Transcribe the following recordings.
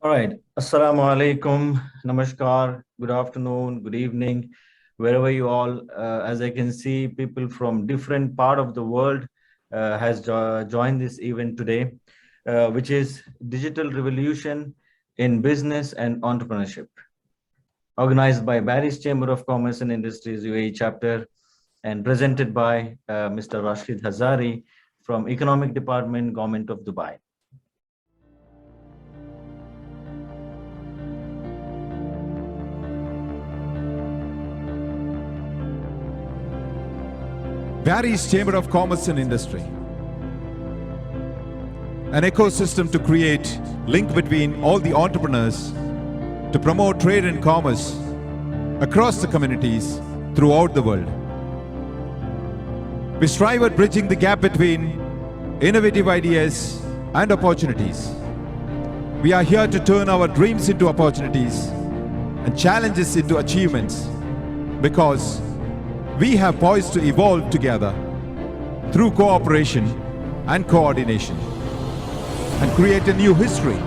All right. Assalamu alaikum. Namaskar. Good afternoon. Good evening. Wherever you all, as I can see, people from different part of the world has joined this event today, which is Digital Revolution in Business and Entrepreneurship, organized by Bearys Chamber of Commerce and Industries UAE chapter and presented by Mr. Rasheed Hazari from Economic Department, Government of Dubai. Bearys Chamber of Commerce and Industry. An ecosystem to create link between all the entrepreneurs to promote trade and commerce across the communities throughout the world. We strive at bridging the gap between innovative ideas and opportunities. We are here to turn our dreams into opportunities and challenges into achievements because we have poised to evolve together through cooperation and coordination and create a new history.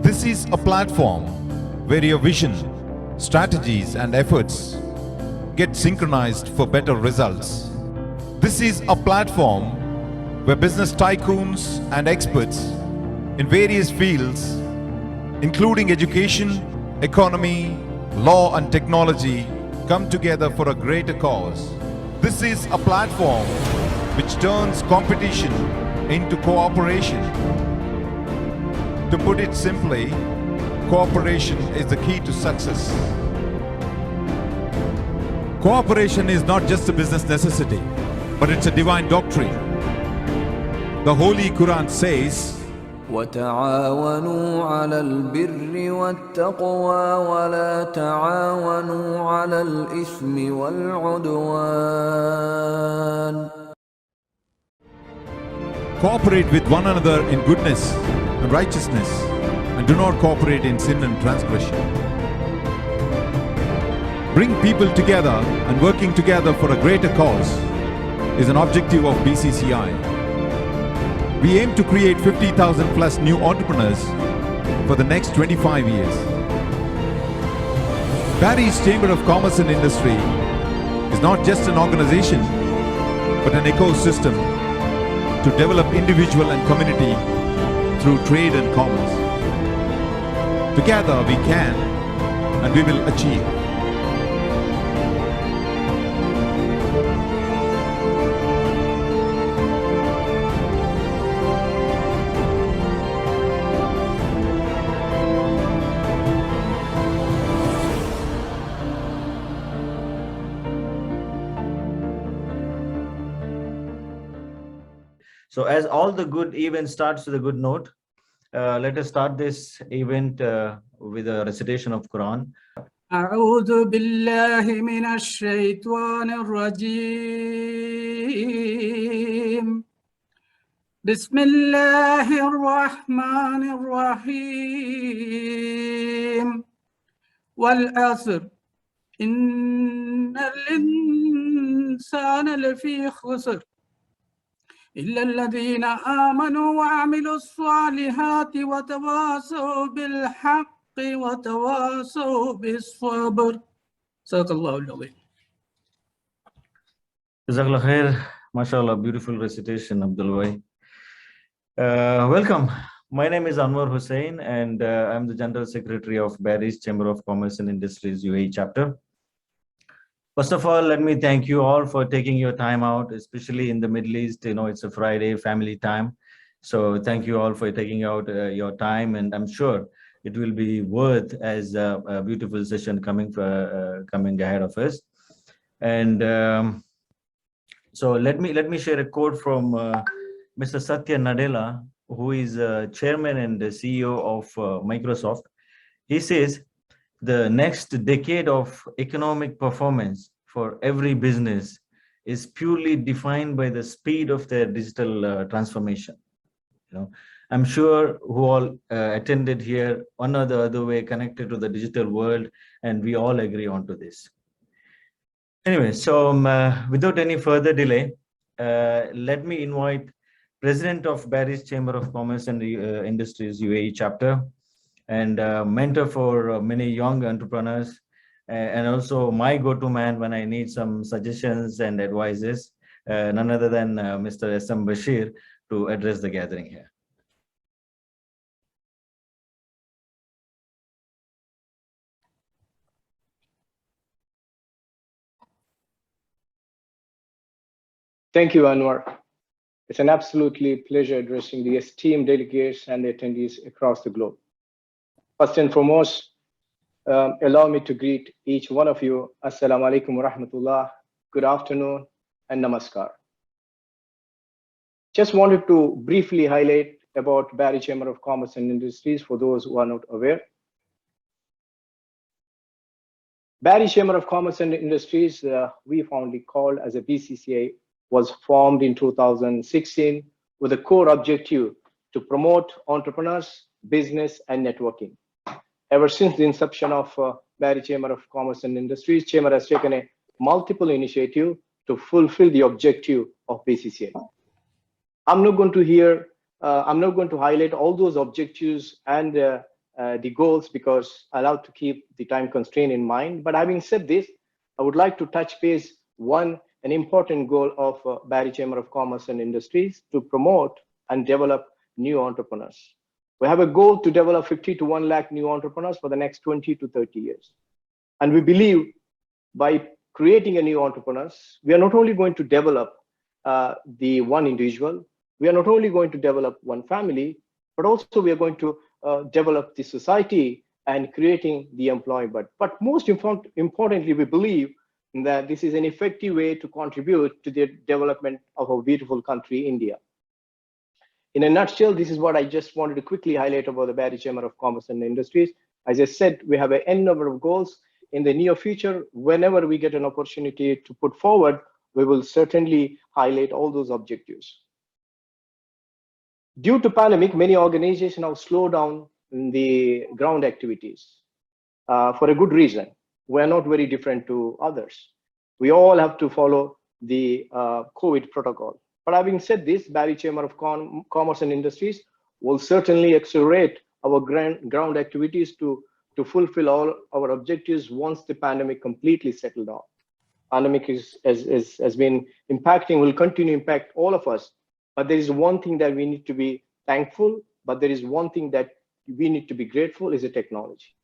This is a platform where your vision, strategies, and efforts get synchronized for better results. This is a platform where business tycoons and experts in various fields, including education, economy, law, and technology, come together for a greater cause. This is a platform which turns competition into cooperation. To put it simply, cooperation is the key to success. Cooperation is not just a business necessity, but it's a divine doctrine. The Holy Quran says, وَتَعَاوَنُوا عَلَى الْبِرِّ وَالتَّقْوَى وَلَا تَعَاوَنُوا عَلَى الْإِثْمِ وَالْعُدْوَانِ. Cooperate with one another in goodness and righteousness, and do not cooperate in sin and transgression. Bring people together and working together for a greater cause is an objective of BCCI. We aim to create 50,000 plus new entrepreneurs for the next 25 years. Bearys Chamber of Commerce and Industry is not just an organization, but an ecosystem to develop individual and community through trade and commerce. Together we can and we will achieve. So as all the good events starts with a good note, let us start this event with a recitation of Quran. أعوذ بالله من الشيطان الرجيم بسم الله الرحمن الرحيم والعصر إن الإنسان لفي خسر إلا الذين آمنوا وعملوا الصالحات وتواصوا بالحق وتواصوا بالصبر. صدق الله العظيم. Jazakallah khair. MashaAllah, beautiful recitation, Abdul. Welcome. My name is Anwar Hussain, and I'm the General Secretary of Bearys Chamber of Commerce and Industries UAE chapter. First of all, let me thank you all for taking your time out, especially in the Middle East. You know, it's a Friday, family time. So thank you all for taking out your time, and I'm sure it will be worth as a beautiful session coming ahead of us. And so let me share a quote from Mr. Satya Nadella, who is chairman and the CEO of Microsoft. He says, the next decade of economic performance for every business is purely defined by the speed of their digital transformation. I'm sure who all attended here, one or the other way connected to the digital world, and we all agree on to this. Anyway, so without any further delay, let me invite President of Bearys Chamber of Commerce and Industries UAE chapter, and mentor for many young entrepreneurs, and also my go-to man when I need some suggestions and advices, none other than Mr. S.M. Bashir, to address the gathering here. Thank you, Anwar. It's an absolutely pleasure addressing the esteemed delegates and attendees across the globe. First and foremost, allow me to greet each one of you. Assalamu alaikum wa rahmatullah. Good afternoon and namaskar. Just wanted to briefly highlight about Bearys Chamber of Commerce and Industries for those who are not aware. Bearys Chamber of Commerce and Industries, we fondly called as a BCCI, was formed in 2016 with a core objective to promote entrepreneurs, business, and networking. Ever since the inception of Bearys Chamber of Commerce and Industries, Chamber has taken a multiple initiative to fulfill the objective of BCCI. I'm not going to highlight all those objectives and the goals because I love to keep the time constraint in mind. But having said this, I would like to touch base an important goal of Bearys Chamber of Commerce and Industries to promote and develop new entrepreneurs. We have a goal to develop 50 to 1 lakh new entrepreneurs for the next 20 to 30 years. And we believe by creating a new entrepreneurs, we are not only going to develop the one individual, we are not only going to develop one family, but also we are going to develop the society and creating the employment. But most importantly, we believe that this is an effective way to contribute to the development of a beautiful country, India. In a nutshell, this is what I just wanted to quickly highlight about the Bearys Chamber of Commerce and Industries. As I said, we have an n number of goals. In the near future, whenever we get an opportunity to put forward, we will certainly highlight all those objectives. Due to pandemic, many organizations have slowed down the ground activities for a good reason. We are not very different to others. We all have to follow the COVID protocol. But having said this, Bearys Chamber of Commerce and Industries will certainly accelerate our ground activities to fulfill all our objectives once the pandemic completely settled down. Pandemic has been impacting, will continue to impact all of us. But there is one thing that we need to be thankful, but there is one thing that we need to be grateful is the technology.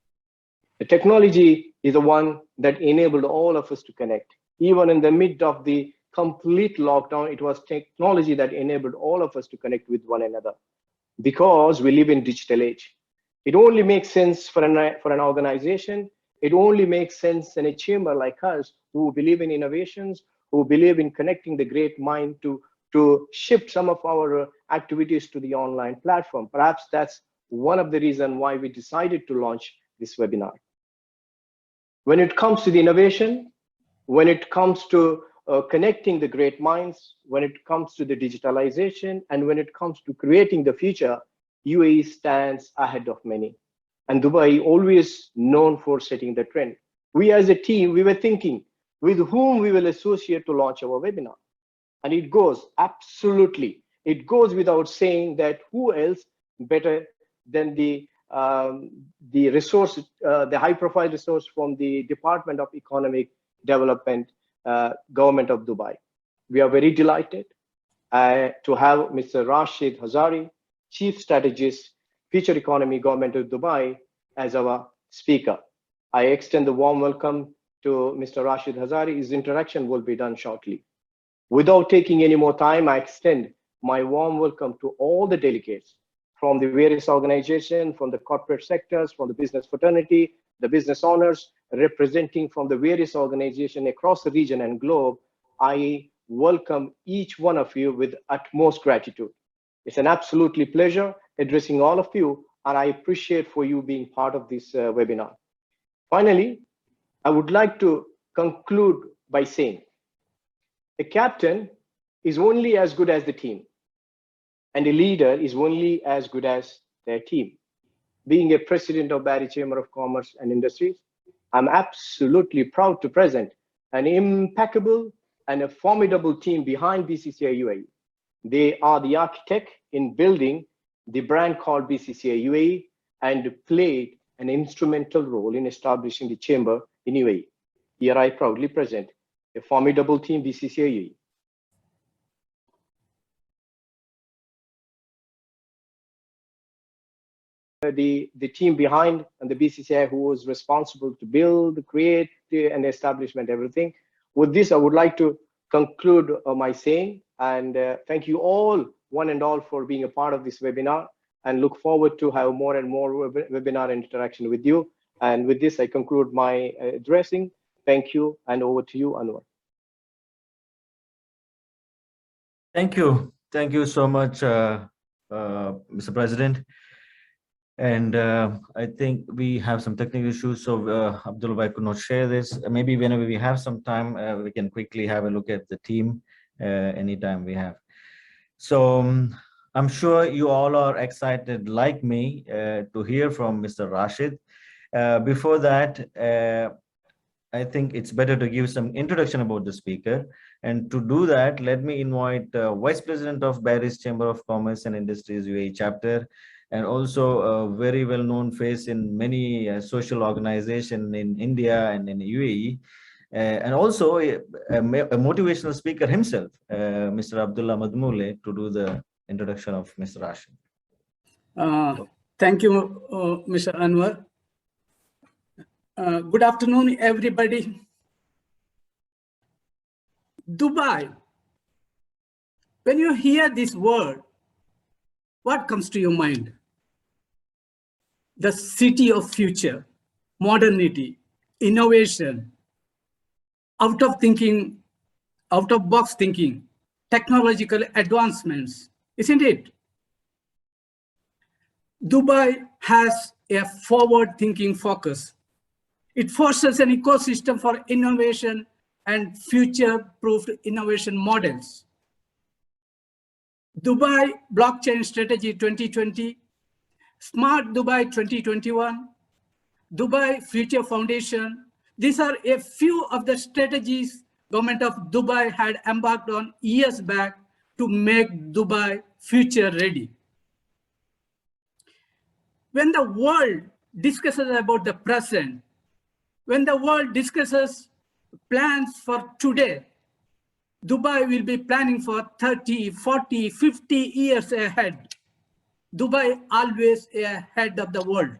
The technology is the one that enabled all of us to connect. Even in the midst of the complete lockdown, it was technology that enabled all of us to connect with one another because we live in digital age. It only makes sense for an organization. It only makes sense in a chamber like us who believe in innovations, who believe in connecting the great mind to shift some of our activities to the online platform. Perhaps that's one of the reasons why we decided to launch this webinar. When it comes to the innovation, when it comes to connecting the great minds, when it comes to the digitalization, and when it comes to creating the future, UAE stands ahead of many. And Dubai always known for setting the trend. We as a team, we were thinking with whom we will associate to launch our webinar. And it goes absolutely, it goes without saying that who else better than the resource, the high-profile resource from the Department of Economic Development, Government of Dubai. We are very delighted to have Mr. Rasheed Hazari, Chief Strategist, Future Economy Government of Dubai, as our speaker. I extend the warm welcome to Mr. Rasheed Hazari. His introduction will be done shortly. Without taking any more time, I extend my warm welcome to all the delegates from the various organizations, from the corporate sectors, from the business fraternity, the business owners, representing from the various organizations across the region and globe. I welcome each one of you with utmost gratitude. It's an absolutely pleasure addressing all of you, and I appreciate for you being part of this webinar. Finally, I would like to conclude by saying, a captain is only as good as the team, and a leader is only as good as their team. Being a president of Bearys Chamber of Commerce and Industries, I'm absolutely proud to present an impeccable and a formidable team behind BCCI UAE. They are the architect in building the brand called BCCI UAE and played an instrumental role in establishing the chamber in UAE. Here I proudly present a formidable team, BCCI UAE. The team behind and the BCCI who was responsible to build, create, and establishment, everything. With this, I would like to conclude my saying and thank you all, one and all, for being a part of this webinar, and look forward to have more and more webinar interaction with you. And with this, I conclude my addressing. Thank you, and over to you, Anwar. Thank you. Thank you so much, Mr. President. And I think we have some technical issues, so Abdullah could not share this. Maybe whenever we have some time, we can quickly have a look at the team anytime we have. So I'm sure you all are excited like me to hear from Mr. Rasheed. Before that, I think it's better to give some introduction about the speaker. And to do that, let me invite Vice President of Bearys Chamber of Commerce and Industries UAE chapter, and also a very well-known face in many social organizations in India and in UAE, and also a motivational speaker himself, Mr. Abdullah Madmoule, to do the introduction of Mr. Rasheed. Thank you, Mr. Anwar. Good afternoon, everybody. Dubai. When you hear this word, what comes to your mind? The city of future, modernity, innovation, out of box thinking, technological advancements, isn't it? Dubai has a forward-thinking focus. It fosters an ecosystem for innovation and future-proof innovation models. Dubai Blockchain Strategy 2020, Smart Dubai 2021, Dubai Future Foundation. These are a few of the strategies government of Dubai had embarked on years back to make Dubai future ready. When the world discusses about the present, when the world discusses plans for today, Dubai will be planning for 30, 40, 50 years ahead. Dubai always ahead of the world.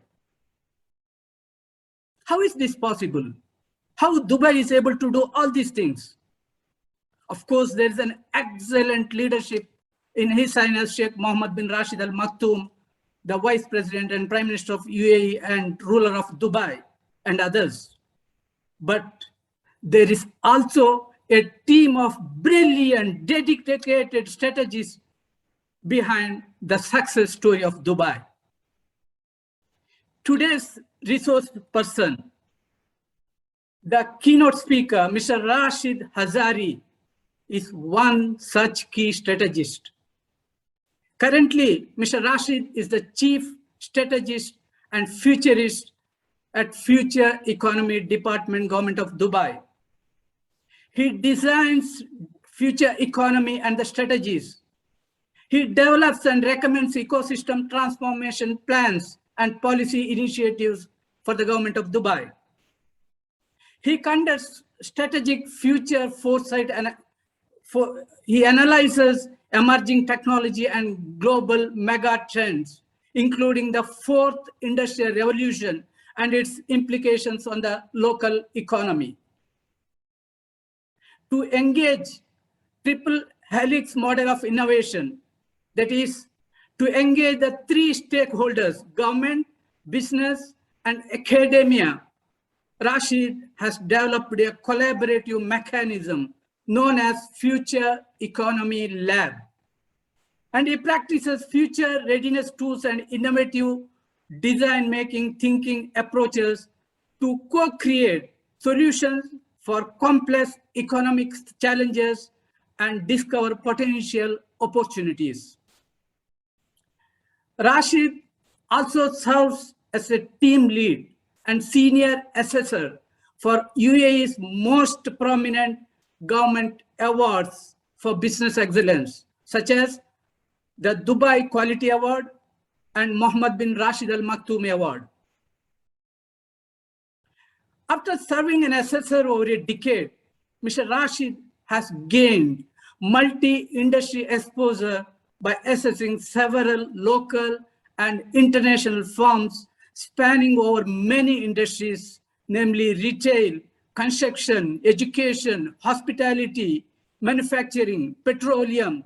How is this possible? How Dubai is able to do all these things? Of course, there is an excellent leadership in His Highness Sheikh Mohammed bin Rashid Al Maktoum, the Vice President and Prime Minister of UAE and ruler of Dubai, and others. But there is also a team of brilliant, dedicated strategists behind the success story of Dubai. Today's resource person, the keynote speaker, Mr. Rasheed Hazari, is one such key strategist. Currently, Mr. Rasheed is the chief strategist and futurist at Future Economy Department, Government of Dubai. He designs future economy and the strategies. He develops and recommends ecosystem transformation plans and policy initiatives for the government of Dubai. He conducts strategic future foresight and he analyzes emerging technology and global mega trends, including the fourth industrial revolution and its implications on the local economy. To engage triple helix model of innovation, that is, to engage the three stakeholders, government, business, and academia, Rasheed has developed a collaborative mechanism known as Future Economy Lab. And he practices future readiness tools and innovative design-making thinking approaches to co-create solutions for complex economic challenges and discover potential opportunities. Rasheed also serves as a team lead and senior assessor for UAE's most prominent government awards for business excellence, such as the Dubai Quality Award and Mohammed bin Rashid Al Maktoum Award. After serving an assessor over a decade, Mr. Rasheed has gained multi-industry exposure by assessing several local and international firms spanning over many industries, namely retail, construction, education, hospitality, manufacturing, petroleum,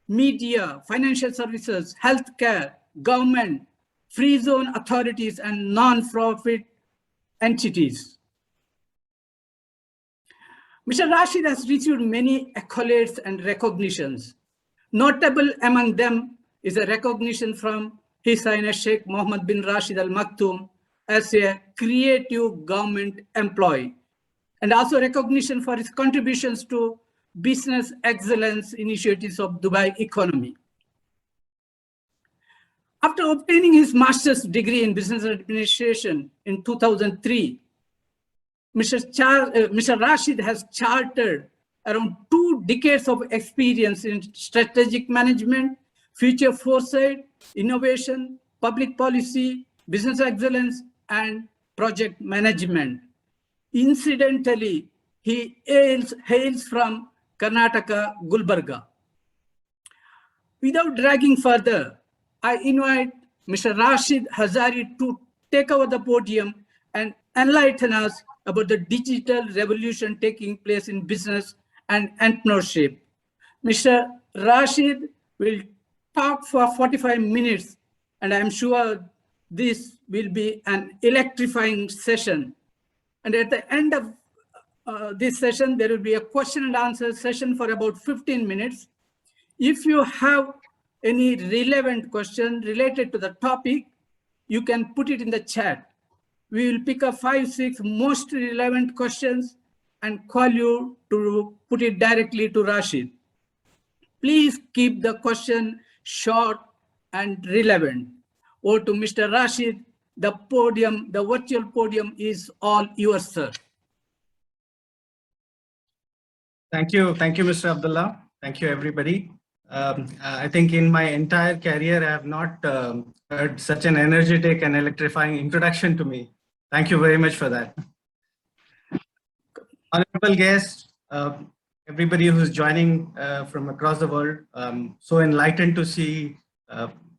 media, financial services, healthcare, government, free zone authorities, and non-profit entities. Mr. Rasheed has received many accolades and recognitions. Notable among them is a recognition from His Highness Sheikh Mohammed bin Rashid Al Maktoum as a creative government employee, and also recognition for his contributions to business excellence initiatives of Dubai economy. After obtaining his master's degree in business administration in 2003, Mr. Rasheed has chartered around 2 decades of experience in strategic management, future foresight, innovation, public policy, business excellence, and project management. Incidentally, he hails from Karnataka, Gulbarga. Without dragging further, I invite Mr. Rasheed Hazari to take over the podium and enlighten us about the digital revolution taking place in business and entrepreneurship. Mr. Rasheed will talk for 45 minutes, and I'm sure this will be an electrifying session. And at the end of this session, there will be a question and answer session for about 15 minutes. If you have any relevant question related to the topic, you can put it in the chat. We will pick up 5, 6 most relevant questions and call you to put it directly to Rasheed. Please keep the question short and relevant. Over to Mr. Rasheed. The podium, the virtual podium is all yours, sir. Thank you, Mr. Abdullah. Thank you, everybody. I think in my entire career, I have not heard such an energetic and electrifying introduction to me. Thank you very much for that. Honorable guests, everybody who's joining from across the world, so enlightened to see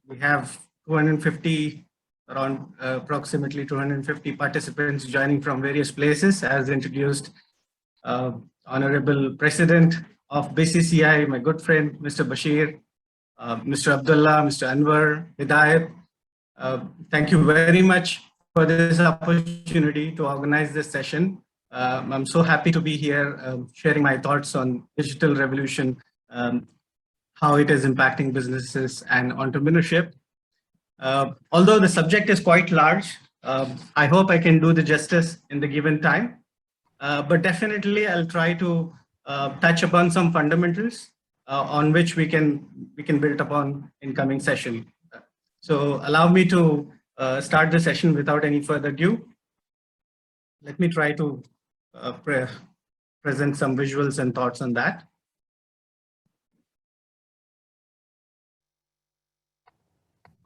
we have 250, around approximately 250 participants joining from various places, as introduced Honorable President of BCCI, my good friend, Mr. Bashir, Mr. Abdullah, Mr. Anwar, Hidayat. Thank you very much for this opportunity to organize this session. I'm so happy to be here sharing my thoughts on digital revolution, how it is impacting businesses and entrepreneurship. Although the subject is quite large, I hope I can do the justice in the given time. But definitely I'll try to touch upon some fundamentals on which we can build upon in coming session. So allow me to start the session without any further ado. Let me try to present some visuals and thoughts on that.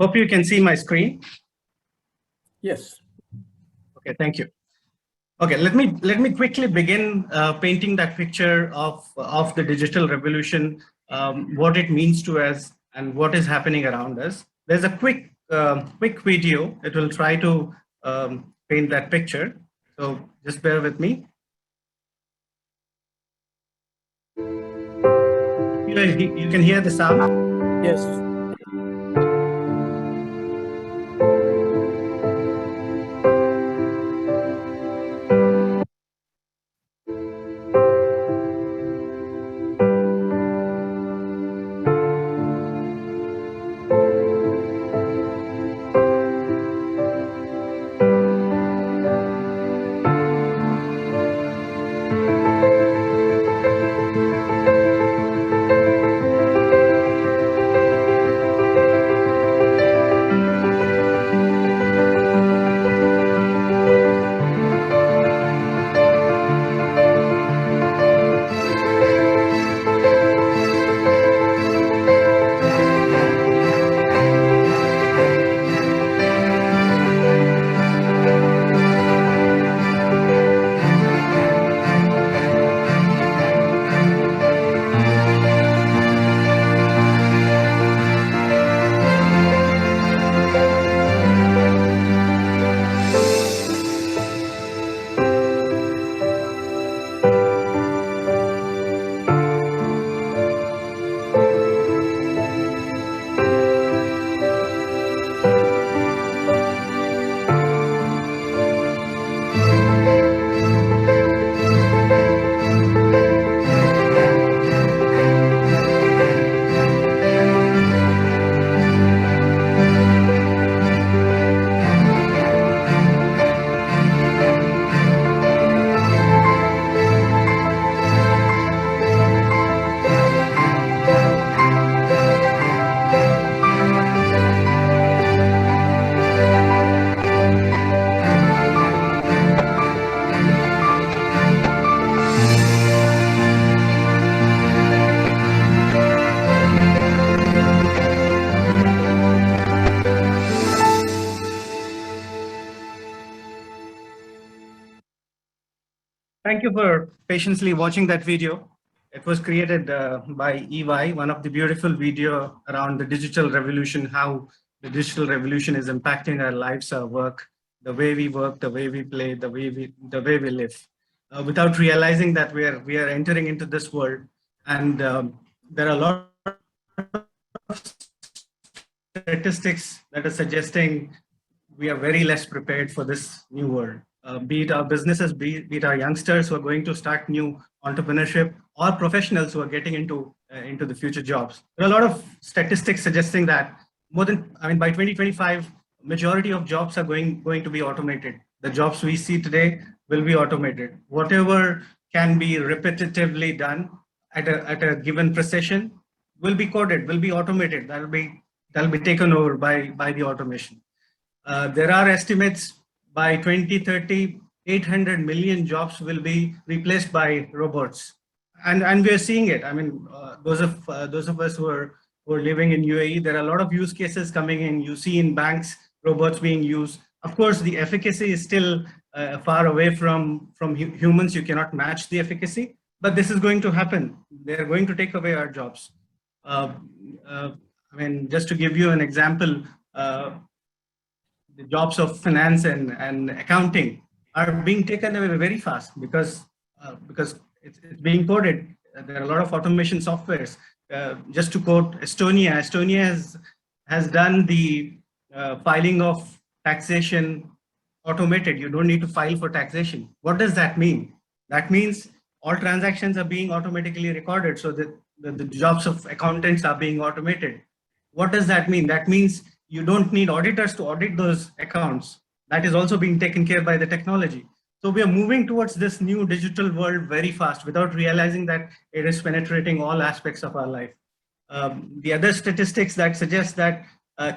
Hope you can see my screen. Yes. Okay, thank you. Okay, let me quickly begin painting that picture of the digital revolution, what it means to us and what is happening around us. There's a quick video. It will try to paint that picture. So just bear with me. You can hear the sound? Yes. thank you for patiently watching that video. It was created by EY, one of the beautiful video around the digital revolution, how the digital revolution is impacting our lives, our work, the way we work, the way we play, the way we live. Without realizing that we are entering into this world, and there are a lot of statistics that are suggesting we are very less prepared for this new world. Be it our businesses, be it our youngsters who are going to start new entrepreneurship, or professionals who are getting into the future jobs. There are a lot of statistics suggesting that by 2025, majority of jobs are going to be automated. The jobs we see today will be automated. Whatever can be repetitively done at a given precision will be coded, will be automated. That'll be taken over by the automation. There are estimates by 2030, 800 million jobs will be replaced by robots, and we are seeing it. I mean, those of us who are living in UAE, there are a lot of use cases coming in. You see in banks robots being used. Of course, the efficacy is still far away from humans. You cannot match the efficacy, but this is going to happen. They're going to take away our jobs. I mean, just to give you an example, the jobs of finance and accounting are being taken away very fast because it's being coded. There are a lot of automation softwares. Just to quote Estonia has done the filing of taxation automated. You don't need to file for taxation. What does that mean? That means all transactions are being automatically recorded, so that the jobs of accountants are being automated. What does that mean? That means you don't need auditors to audit those accounts. That is also being taken care by the technology. So we are moving towards this new digital world very fast without realizing that it is penetrating all aspects of our life. The other statistics that suggest that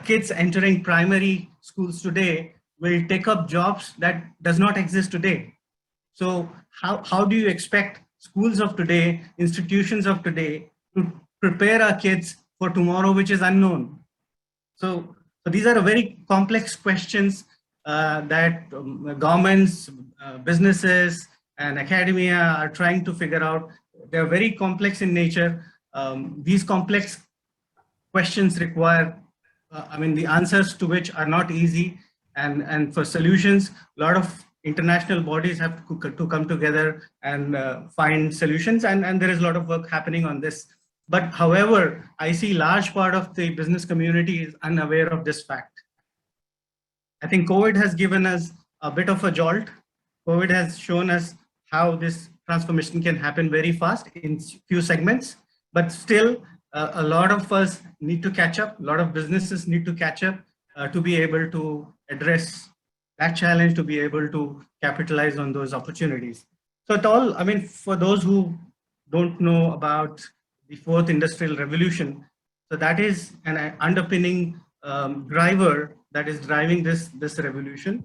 kids entering primary schools today will take up jobs that does not exist today. So how do you expect schools of today, institutions of today, to prepare our kids for tomorrow, which is unknown? So these are very complex questions that governments, businesses, and academia are trying to figure out. They're very complex in nature. These complex questions require, the answers to which are not easy. And for solutions, a lot of international bodies have to come together and find solutions. And there is a lot of work happening on this. But however, I see large part of the business community is unaware of this fact. I think COVID has given us a bit of a jolt. COVID has shown us how this transformation can happen very fast in few segments, but still a lot of us need to catch up. A lot of businesses need to catch up to be able to address that challenge, to be able to capitalize on those opportunities. So for those who don't know about the fourth industrial revolution, so that is an underpinning driver that is driving this revolution.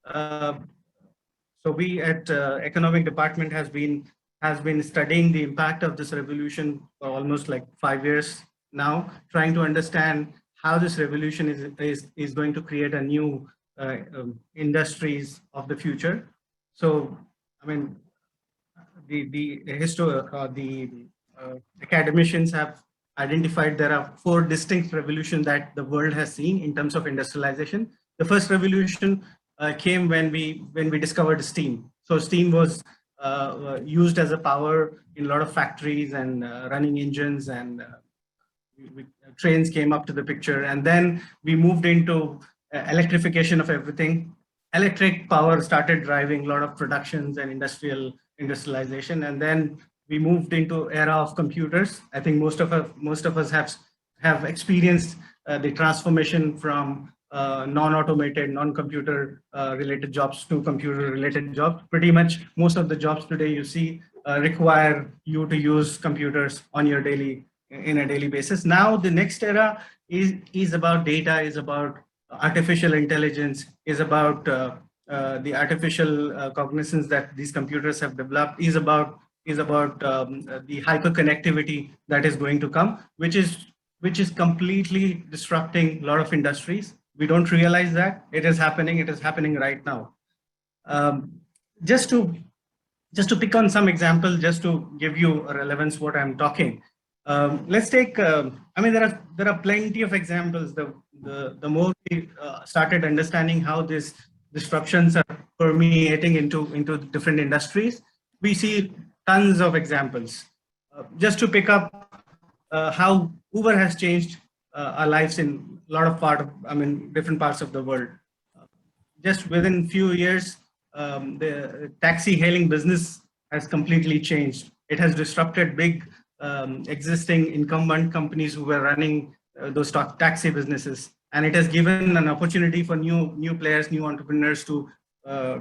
So we at economic department has been studying the impact of this revolution for almost like 5 years now, trying to understand how this revolution is going to create a new industries of the future. So the academicians have identified there are 4 distinct revolutions that the world has seen in terms of industrialization. The first revolution came when we discovered steam. So steam was used as a power in a lot of factories and running engines, and trains came up to the picture. And then we moved into electrification of everything. Electric power started driving a lot of productions and industrialization. And then we moved into era of computers. I think most of us have experienced the transformation from non-automated, non-computer related jobs to computer related jobs. Pretty much most of the jobs today you see require you to use computers on your in a daily basis. Now the next era is about data, is about artificial intelligence, is about the artificial cognizance that these computers have developed, is about the hyperconnectivity that is going to come, which is completely disrupting a lot of industries. We don't realize that it is happening. It is happening right now. Just to Just to pick on some examples, just to give you a relevance what I'm talking. Let's take. I mean, there are plenty of examples. The more we started understanding how these disruptions are permeating into different industries, we see tons of examples. Just to pick up how Uber has changed our lives in a lot of different parts of the world. Just within few years, the taxi hailing business has completely changed. It has disrupted big existing incumbent companies who were running those taxi businesses, and it has given an opportunity for new players, new entrepreneurs to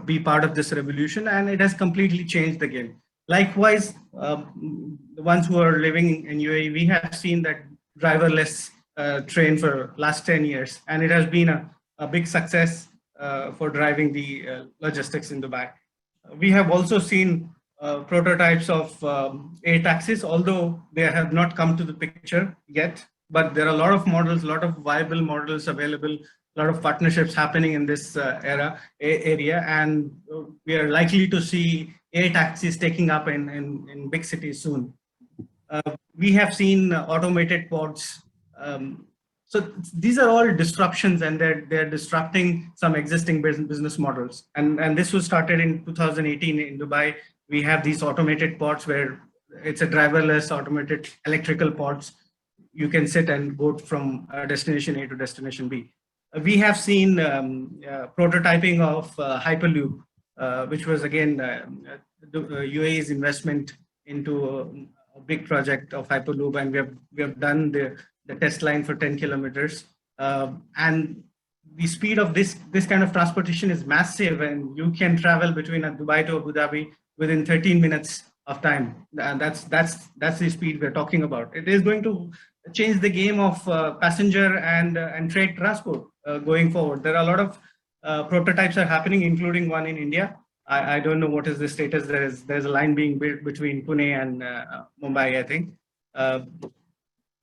be part of this revolution, and it has completely changed the game. Likewise, the ones who are living in UAE, we have seen that driverless train for last 10 years, and it has been a big success for driving the logistics in Dubai. We have also seen prototypes of air taxis, although they have not come to the picture yet, but there are a lot of models, a lot of viable models available, a lot of partnerships happening in this area, and we are likely to see air taxis taking up in big cities soon. We have seen automated pods. So these are all disruptions, and they're disrupting some existing business models. And this was started in 2018 in Dubai. We have these automated pods where it's a driverless automated electrical pods. You can sit and go from destination A to destination B. We have seen prototyping of Hyperloop, which was again UAE's investment into a big project of Hyperloop, and we have done the test line for 10 kilometers. And the speed of this kind of transportation is massive, and you can travel between Dubai to Abu Dhabi within 13 minutes of time. And that's the speed we're talking about. It is going to change the game of passenger and trade transport going forward. There are a lot of prototypes are happening, including one in India. I don't know what is the status. There's a line being built between Pune and Mumbai, I think.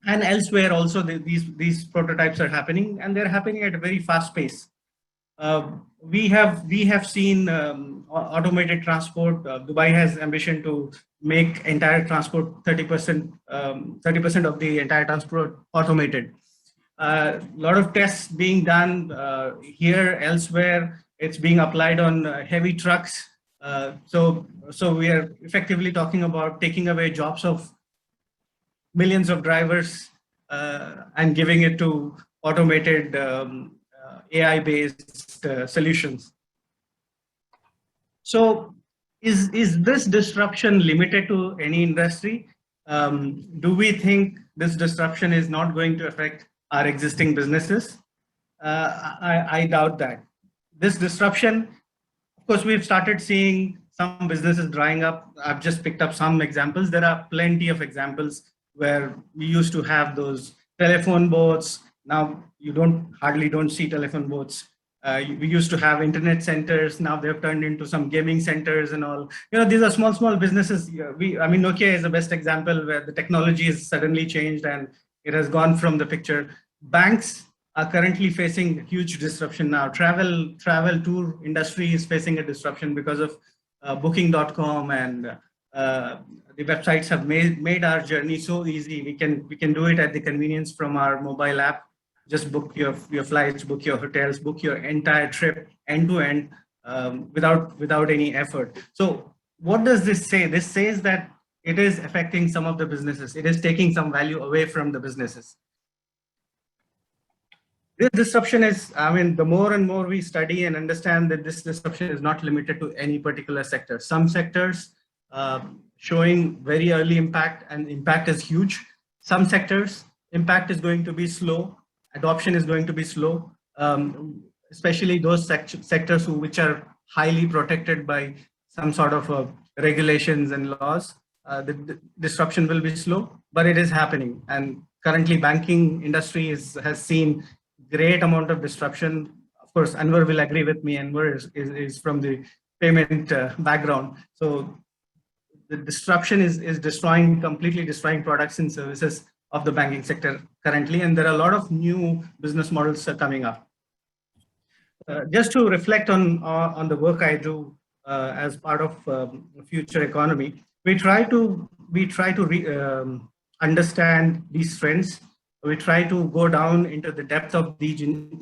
And elsewhere also, these prototypes are happening, and they're happening at a very fast pace. We have seen automated transport. Dubai has ambition to make entire transport 30% of the entire transport automated. A lot of tests being done here, elsewhere. It's being applied on heavy trucks. So we are effectively talking about taking away jobs of millions of drivers and giving it to automated AI-based solutions. So is this disruption limited to any industry? Do we think this disruption is not going to affect our existing businesses? I doubt that. This disruption, of course, we've started seeing some businesses drying up. I've just picked up some examples. There are plenty of examples where we used to have those telephone booths. Now you hardly don't see telephone booths. We used to have internet centers. Now they've turned into some gaming centers and all. These are small businesses. Nokia is the best example where the technology has suddenly changed and it has gone from the picture. Banks are currently facing huge disruption now. Travel tour industry is facing a disruption because of booking.com, and the websites have made our journey so easy. We can do it at the convenience from our mobile app. Just book your flights, book your hotels, book your entire trip end to end without any effort. So what does this say? This says that it is affecting some of the businesses. It is taking some value away from the businesses. This disruption is, the more and more we study and understand that this disruption is not limited to any particular sector. Some sectors showing very early impact, and impact is huge. Some sectors, impact is going to be slow. Adoption is going to be slow, especially those sectors which are highly protected by some sort of regulations and laws. The disruption will be slow, but it is happening. And currently, banking industry has seen great amount of disruption. Of course, Anwar will agree with me. Anwar is from the payment background. So the disruption is completely destroying products and services of the banking sector currently, and there are a lot of new business models coming up. Just to reflect on the work I do, as part of future economy, we try to understand these trends. We try to go down into the depth of the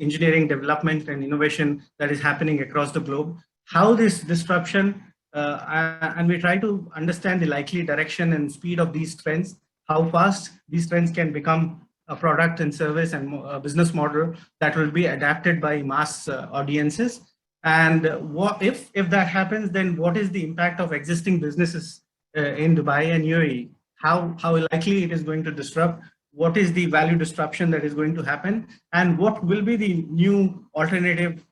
engineering development and innovation that is happening across the globe, how this disruption, and we try to understand the likely direction and speed of these trends, how fast these trends can become a product and service and a business model that will be adapted by mass audiences. And what if that happens, then what is the impact of existing businesses in Dubai and UAE? How likely it is going to disrupt? What is the value disruption that is going to happen? And what will be the new alternative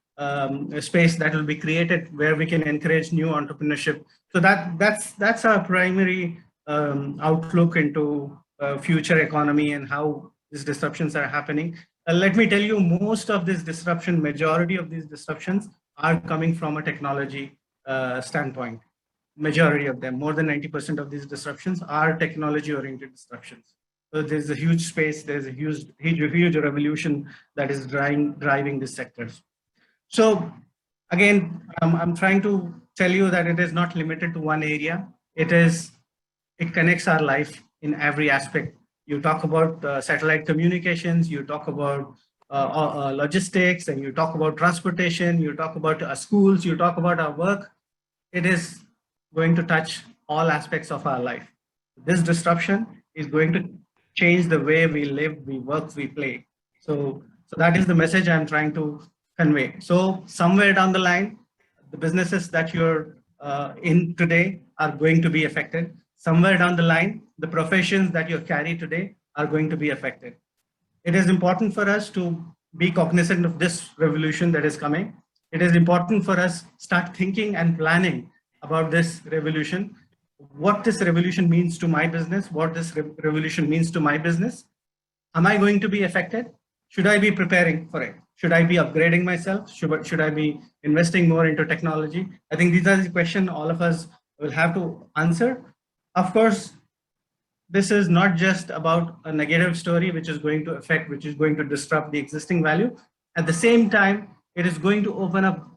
space that will be created where we can encourage new entrepreneurship? So that's our primary outlook into future economy and how these disruptions are happening. Let me tell you, most of this disruption, majority of these disruptions are coming from a technology standpoint. Majority of them, more than 90% of these disruptions are technology-oriented disruptions. So there's a huge space, there's a huge revolution that is driving these sectors. So again, I'm trying to tell you that it is not limited to one area. It connects our life in every aspect. You talk about satellite communications, you talk about logistics, and you talk about transportation, you talk about schools, you talk about our work. It is going to touch all aspects of our life. This disruption is going to change the way we live, we work, we play. So that is the message I'm trying to convey. So somewhere down the line, the businesses that you're in today are going to be affected. Somewhere down the line, the professions that you carry today are going to be affected. It is important for us to be cognizant of this revolution that is coming. It is important for us start thinking and planning about this revolution, what this revolution means to my business, what this revolution means to my business. Am I going to be affected? Should I be preparing for it? Should I be upgrading myself? Should I be investing more into technology? I think these are the questions all of us will have to answer. Of course, this is not just about a negative story which is going to affect, which is going to disrupt the existing value. At the same time, it is going to open up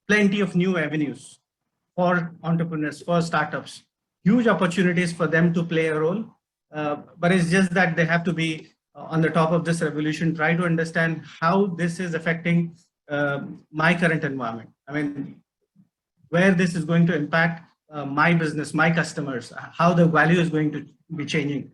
plenty of new avenues for entrepreneurs, for startups, huge opportunities for them to play a role. But it's just that they have to be on the top of this revolution, try to understand how this is affecting my current environment. I mean, where this is going to impact my business, my customers, how the value is going to be changing.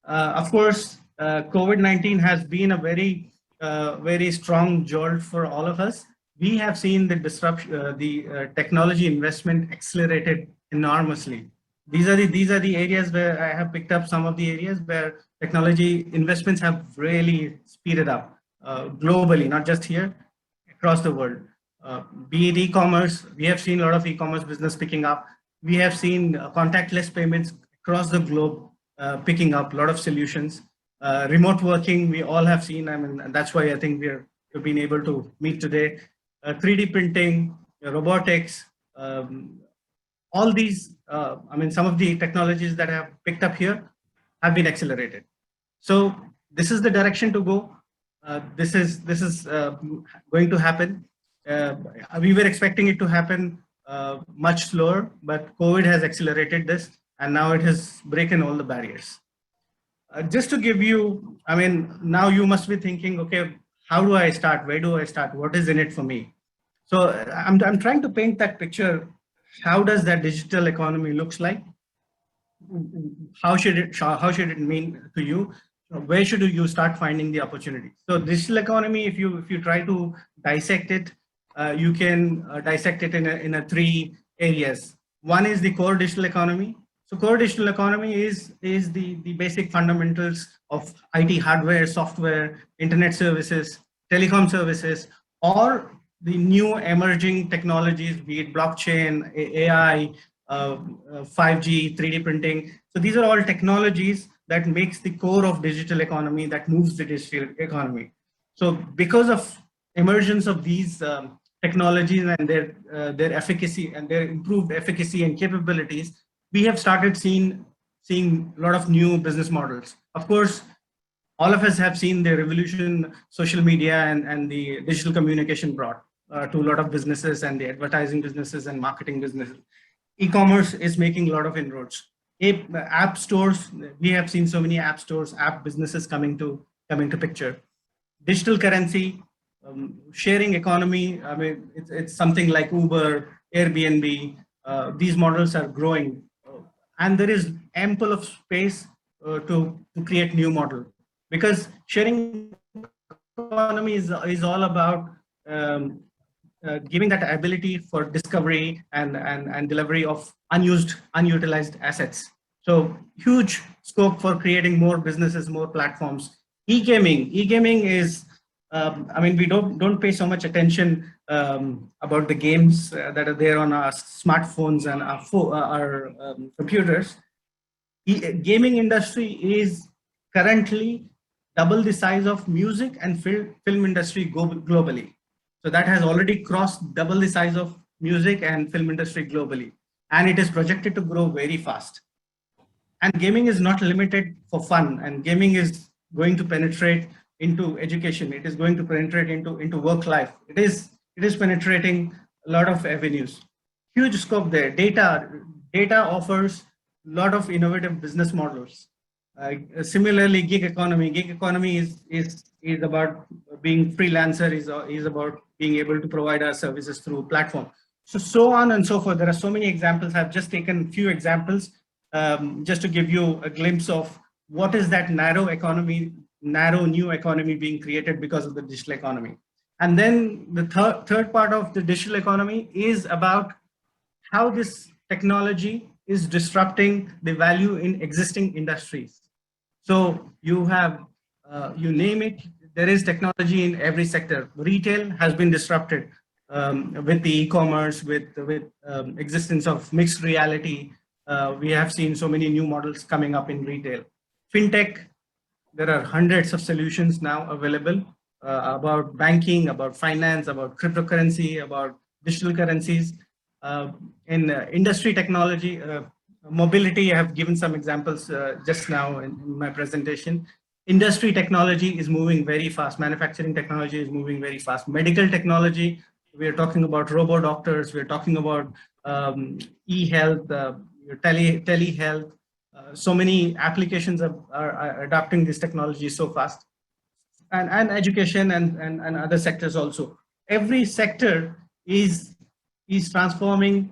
Of course, COVID-19 has been a very strong jolt for all of us. We have seen the disruption, the technology investment accelerated enormously. These are the areas where I have picked up some of the areas where technology investments have really speeded up globally, not just here, across the world. Be it e-commerce, we have seen a lot of e-commerce business picking up. We have seen contactless payments across the globe picking up, a lot of solutions. Remote working, we all have seen, I mean, and that's why I think we've been able to meet today. 3D printing, robotics, all these, I mean, some of the technologies that have picked up here have been accelerated. So this is the direction to go. This is going to happen. We were expecting it to happen much slower, but COVID has accelerated this, and now it has broken all the barriers. Just to give you, I mean, now you must be thinking, okay, how do I start? Where do I start? What is in it for me? So I'm trying to paint that picture. How does that digital economy looks like? How should it mean to you? Where should you start finding the opportunity? So digital economy, if you try to dissect it, you can dissect it in a three areas. One is the core digital economy. So core digital economy is the basic fundamentals of IT hardware, software, internet services, telecom services, or the new emerging technologies, be it blockchain, AI, 5G, 3D printing. So these are all technologies that makes the core of digital economy, that moves the digital economy. So because of emergence of these technologies and their efficacy and their improved efficacy and capabilities, we have started seeing a lot of new business models. Of course, all of us have seen the revolution social media and the digital communication brought. to a lot of businesses and the advertising businesses and marketing businesses. E-commerce is making a lot of inroads. App stores, we have seen so many app stores, app businesses coming to picture. Digital currency, sharing economy. I mean, it's something like Uber, Airbnb. These models are growing, and there is ample of space to create new model, because sharing economy is all about giving that ability for discovery and delivery of unutilized assets. So huge scope for creating more businesses, more platforms. E-gaming is, I mean, we don't pay so much attention about the games that are there on our smartphones and our computers. Gaming industry is currently double the size of music and film industry globally. So that has already crossed double the size of music and film industry globally, and it is projected to grow very fast. And gaming is not limited for fun, and gaming is going to penetrate into education. It is going to penetrate into work life. It is penetrating a lot of avenues. Huge scope there. Data offers a lot of innovative business models. Similarly, gig economy is about being freelancer, is about being able to provide our services through platform. So on and so forth. There are so many examples. I've just taken a few examples just to give you a glimpse of what is that narrow new economy being created because of the digital economy. And then the third part of the digital economy is about how this technology is disrupting the value in existing industries. So you have, you name it, there is technology in every sector. Retail has been disrupted with the e-commerce, with existence of mixed reality. We have seen so many new models coming up in retail. Fintech, there are hundreds of solutions now available about banking, about finance, about cryptocurrency, about digital currencies. In industry technology, mobility, I have given some examples just now in my presentation. Industry technology is moving very fast. Manufacturing technology is moving very fast. Medical technology, we are talking about robo-doctors, we're talking about e-health, telehealth. So many applications are adopting this technology so fast. And education and other sectors also. Every sector is transforming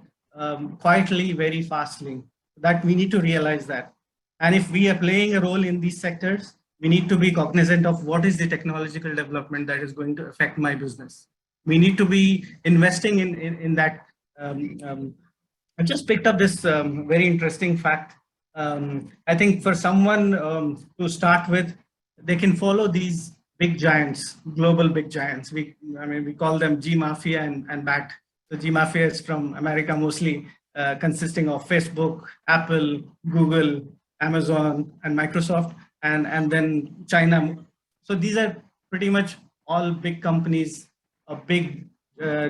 quietly, very fastly. That we need to realize that. And if we are playing a role in these sectors, we need to be cognizant of what is the technological development that is going to affect my business. We need to be investing in that. I just picked up this very interesting fact. I think for someone to start with, they can follow these big giants, global big giants. We call them G Mafia and BAT. The G Mafia is from America mostly, consisting of Facebook, Apple, Google, Amazon, and Microsoft, and then China. So these are pretty much all big companies, big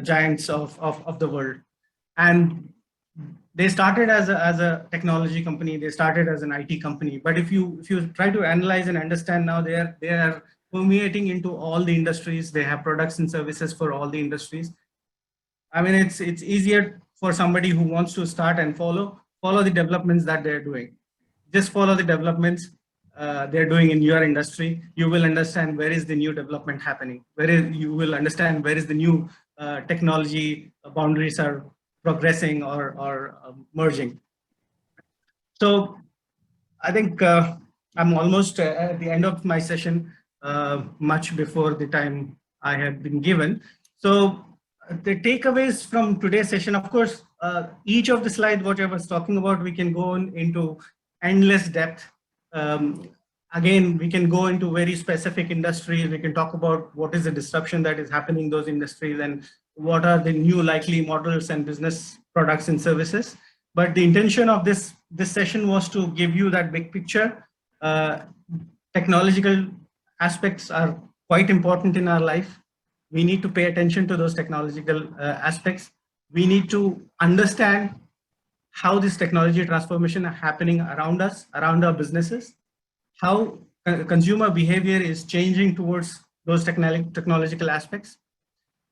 giants of the world. And they started as a technology company. They started as an IT company. But if you try to analyze and understand now, they are permeating into all the industries. They have products and services for all the industries. I mean, it's easier for somebody who wants to start and follow the developments that they're doing. Just follow the developments they're doing in your industry. You will understand where is the new development happening. You will understand where is the new technology boundaries are progressing or merging. So I think I'm almost at the end of my session, much before the time I had been given. So the takeaways from today's session, of course, each of the slides, what I was talking about, we can go into endless depth. Again, we can go into very specific industries. We can talk about what is the disruption that is happening in those industries and what are the new likely models and business products and services. But the intention of this session was to give you that big picture. Technological aspects are quite important in our life. We need to pay attention to those technological aspects. We need to understand how this technology transformation is happening around us, around our businesses, how consumer behavior is changing towards those technological aspects.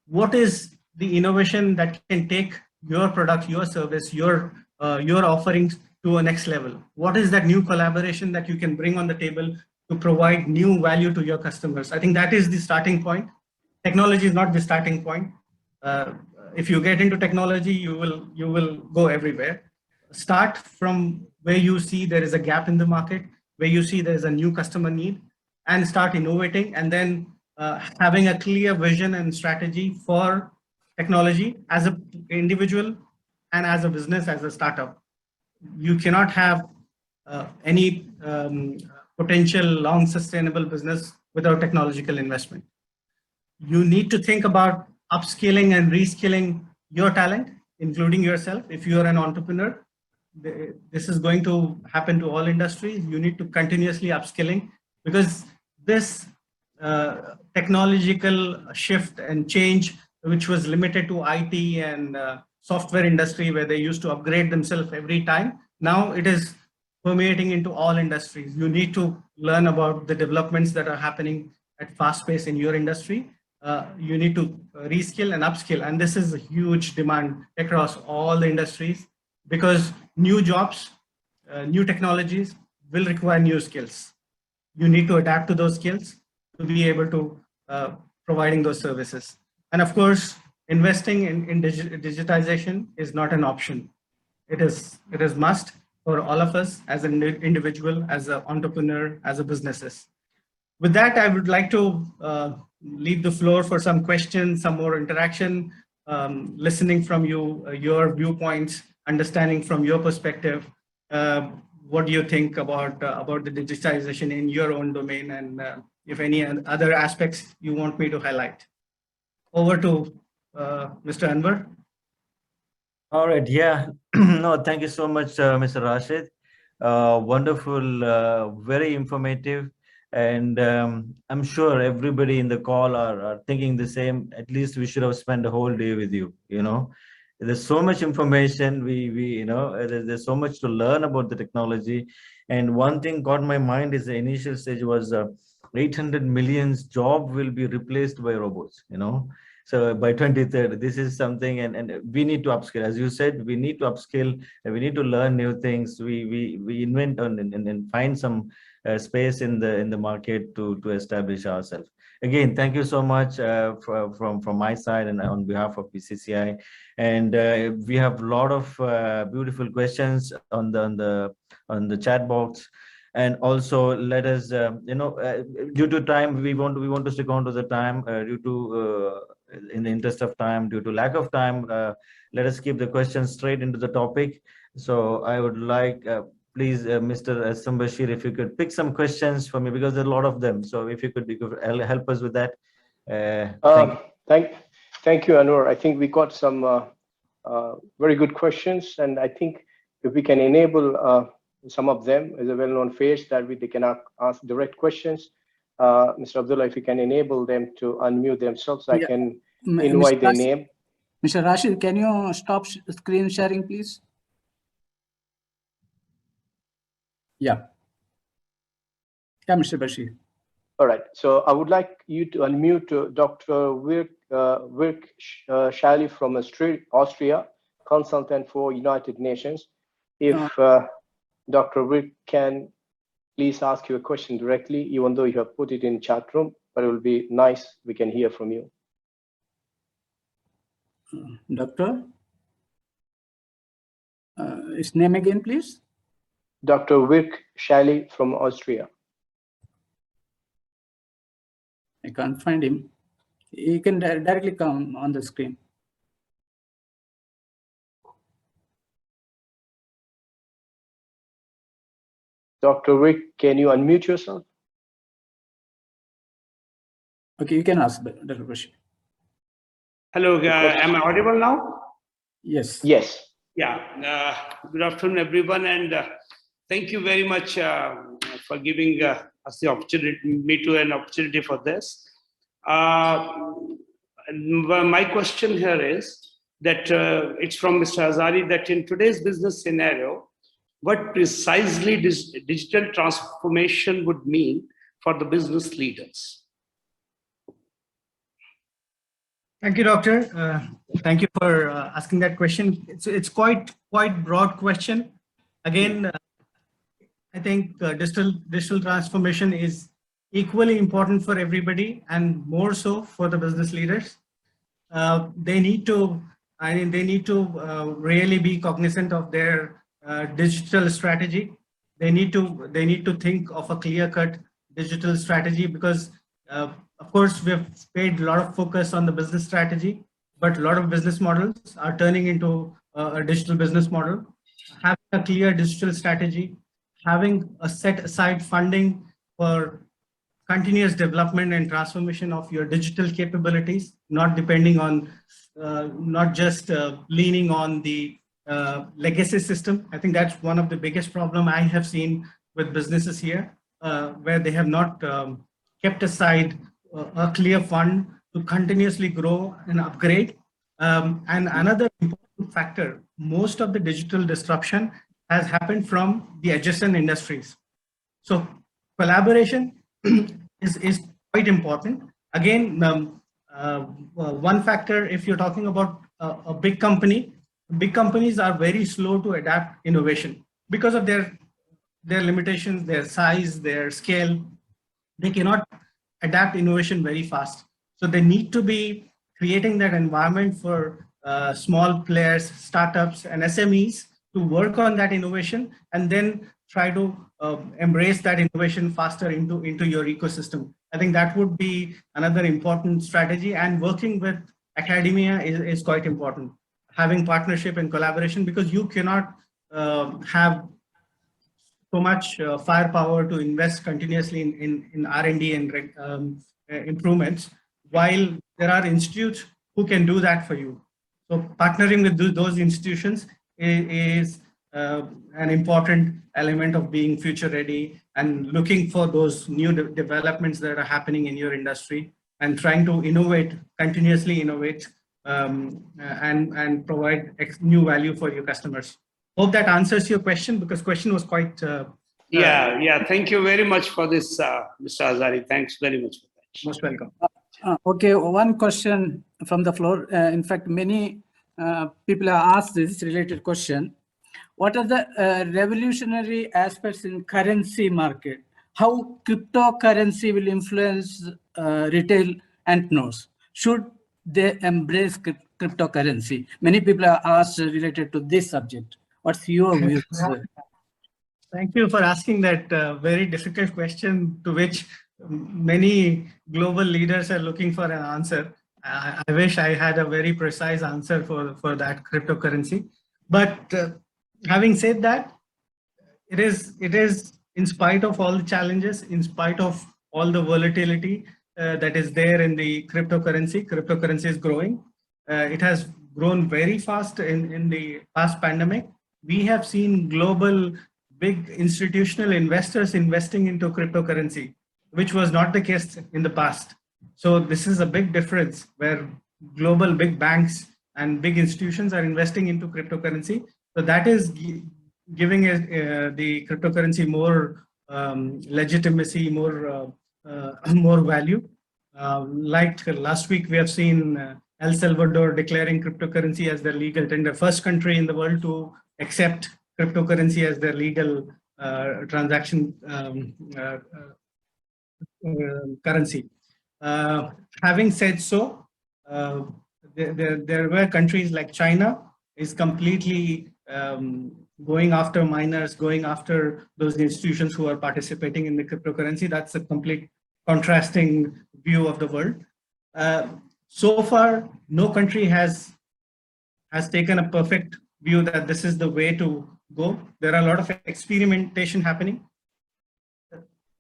What is the innovation that can take your product, your service, your offerings to a next level? What is that new collaboration that you can bring on the table to provide new value to your customers? I think that is the starting point. Technology is not the starting point. If you get into technology, you will go everywhere. Start from where you see there is a gap in the market, where you see there is a new customer need, and start innovating, and then having a clear vision and strategy for technology as an individual and as a business, as a startup. You cannot have any potential long sustainable business without technological investment. You need to think about upskilling and reskilling your talent, including yourself. If you are an entrepreneur, this is going to happen to all industries. You need to continuously upskilling, because this technological shift and change, which was limited to IT and software industry, where they used to upgrade themselves every time, now it is permeating into all industries. You need to learn about the developments that are happening at fast pace in your industry. You need to reskill and upskill, and this is a huge demand across all the industries, because new jobs, new technologies will require new skills. You need to adapt to those skills to be able to providing those services. And of course, investing in digitization is not an option. It is must for all of us as an individual, as an entrepreneur, as a businesses. With that, I would like to leave the floor for some questions, some more interaction, listening from you, your viewpoints, understanding from your perspective. What do you think about the digitization in your own domain, and if any other aspects you want me to highlight? Over to Mr. Anwar. All right. Yeah. No, thank you so much, Mr. Rasheed. Wonderful, very informative. And I'm sure everybody in the call are thinking the same. At least we should have spent a whole day with you. There's so much information. There's so much to learn about the technology. And one thing caught my mind is the initial stage was 800 million job will be replaced by robots. So by 2030, this is something, and we need to upskill. As you said, we need to upskill, and we need to learn new things. We invent and find some space in the market to establish ourselves. Again, thank you so much from my side and on behalf of BCCI. And we have a lot of beautiful questions on the chat box. And also, let us, due to time, we want to stick on to the time. In the interest of time, due to lack of time, let us keep the questions straight into the topic. So I would like, please, Mr. Assam Bashir, if you could pick some questions for me, because there are a lot of them. So if you could help us with that. Thank you, Anwar. I think we got some very good questions, and I think if we can enable some of them as a well-known face that they can ask direct questions. Mr. Abdullah, if you can enable them to unmute themselves, I can invite their name. Mr. Rasheed, can you stop screen sharing, please? Yeah, Mr. Bashir. All right. So I would like you to unmute Dr. Wirk Shali from Austria, consultant for United Nations. If Dr. Wirk can please ask you a question directly, even though you have put it in chat room, but it will be nice we can hear from you. Doctor, his name again, please. Dr. Wirk Shali from Austria. I can't find him. He can directly come on the screen. Dr. Wirk, can you unmute yourself? Okay, you can ask, Dr. Bashir. Hello, am I audible now? Yes. Yes. Yeah. Good afternoon, everyone, and thank you very much for giving us the opportunity, an opportunity for this. My question here is that it's from Mr. Hazari, that in today's business scenario, what precisely digital transformation would mean for the business leaders? Thank you, Doctor. Thank you for asking that question. It's quite broad question. Again, I think digital transformation is equally important for everybody, and more so for the business leaders. They need to, really be cognizant of their digital strategy. They need to think of a clear-cut digital strategy, because of course we've paid a lot of focus on the business strategy, but a lot of business models are turning into a digital business model. Having a clear digital strategy, having a set aside funding for continuous development and transformation of your digital capabilities, not depending on, not just leaning on the legacy system. I think that's one of the biggest problem I have seen with businesses here, where they have not kept aside a clear fund to continuously grow and upgrade. And another important factor, most of the digital disruption has happened from the adjacent industries. So collaboration is quite important. Again, one factor, if you're talking about a big company, big companies are very slow to adapt innovation because of their limitations, their size, their scale. They cannot adapt innovation very fast. So they need to be creating that environment for small players, startups, and SMEs to work on that innovation, and then try to embrace that innovation faster into your ecosystem. I think that would be another important strategy, and working with academia is quite important. Having partnership and collaboration, because you cannot have so much firepower to invest continuously in R&D and improvements, while there are institutes who can do that for you. So partnering with those institutions is an important element of being future ready, and looking for those new developments that are happening in your industry, and trying to innovate, continuously innovate, and provide new value for your customers. Hope that answers your question, because question was quite... Yeah. Thank you very much for this, Mr. Hazari. Thanks very much for that. Most welcome. Okay, one question from the floor. In fact, many people have asked this related question. What are the revolutionary aspects in currency market? How cryptocurrency will influence retail entrepreneurs? Should they embrace cryptocurrency? Many people are asked related to this subject. What's your view? Thank you for asking that very difficult question, to which many global leaders are looking for an answer. I wish I had a very precise answer for that cryptocurrency. But having said that, it is in spite of all the challenges, in spite of all the volatility that is there in the cryptocurrency is growing. It has grown very fast in the past pandemic. We have seen global big institutional investors investing into cryptocurrency, which was not the case in the past. So this is a big difference, where global big banks and big institutions are investing into cryptocurrency. So that is giving the cryptocurrency more legitimacy, more value. Like last week, we have seen El Salvador declaring cryptocurrency as their legal tender, first country in the world to accept cryptocurrency as their legal transaction currency. Having said so, there were countries like China is completely going after miners, going after those institutions who are participating in the cryptocurrency. That's a complete contrasting view of the world. So far, no country has taken a perfect view that this is the way to go. There are a lot of experimentation happening.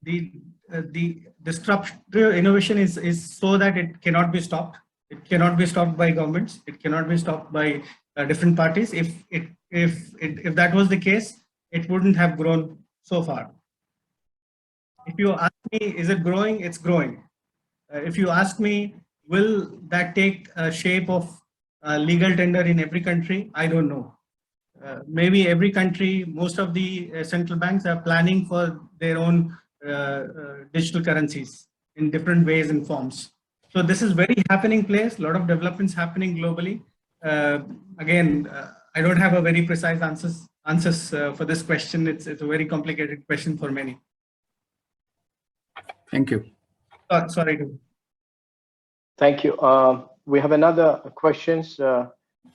The disruptive innovation is so that it cannot be stopped. It cannot be stopped by governments. It cannot be stopped by different parties. If that was the case, it wouldn't have grown so far. If you ask me, is it growing? It's growing. If you ask me, will that take a shape of legal tender in every country? I don't know. Maybe every country, most of the central banks are planning for their own digital currencies in different ways and forms. So this is very happening place, a lot of developments happening globally. Again, I don't have a very precise answers for this question. It's a very complicated question for many. Thank you. Sorry to. Thank you. We have another questions.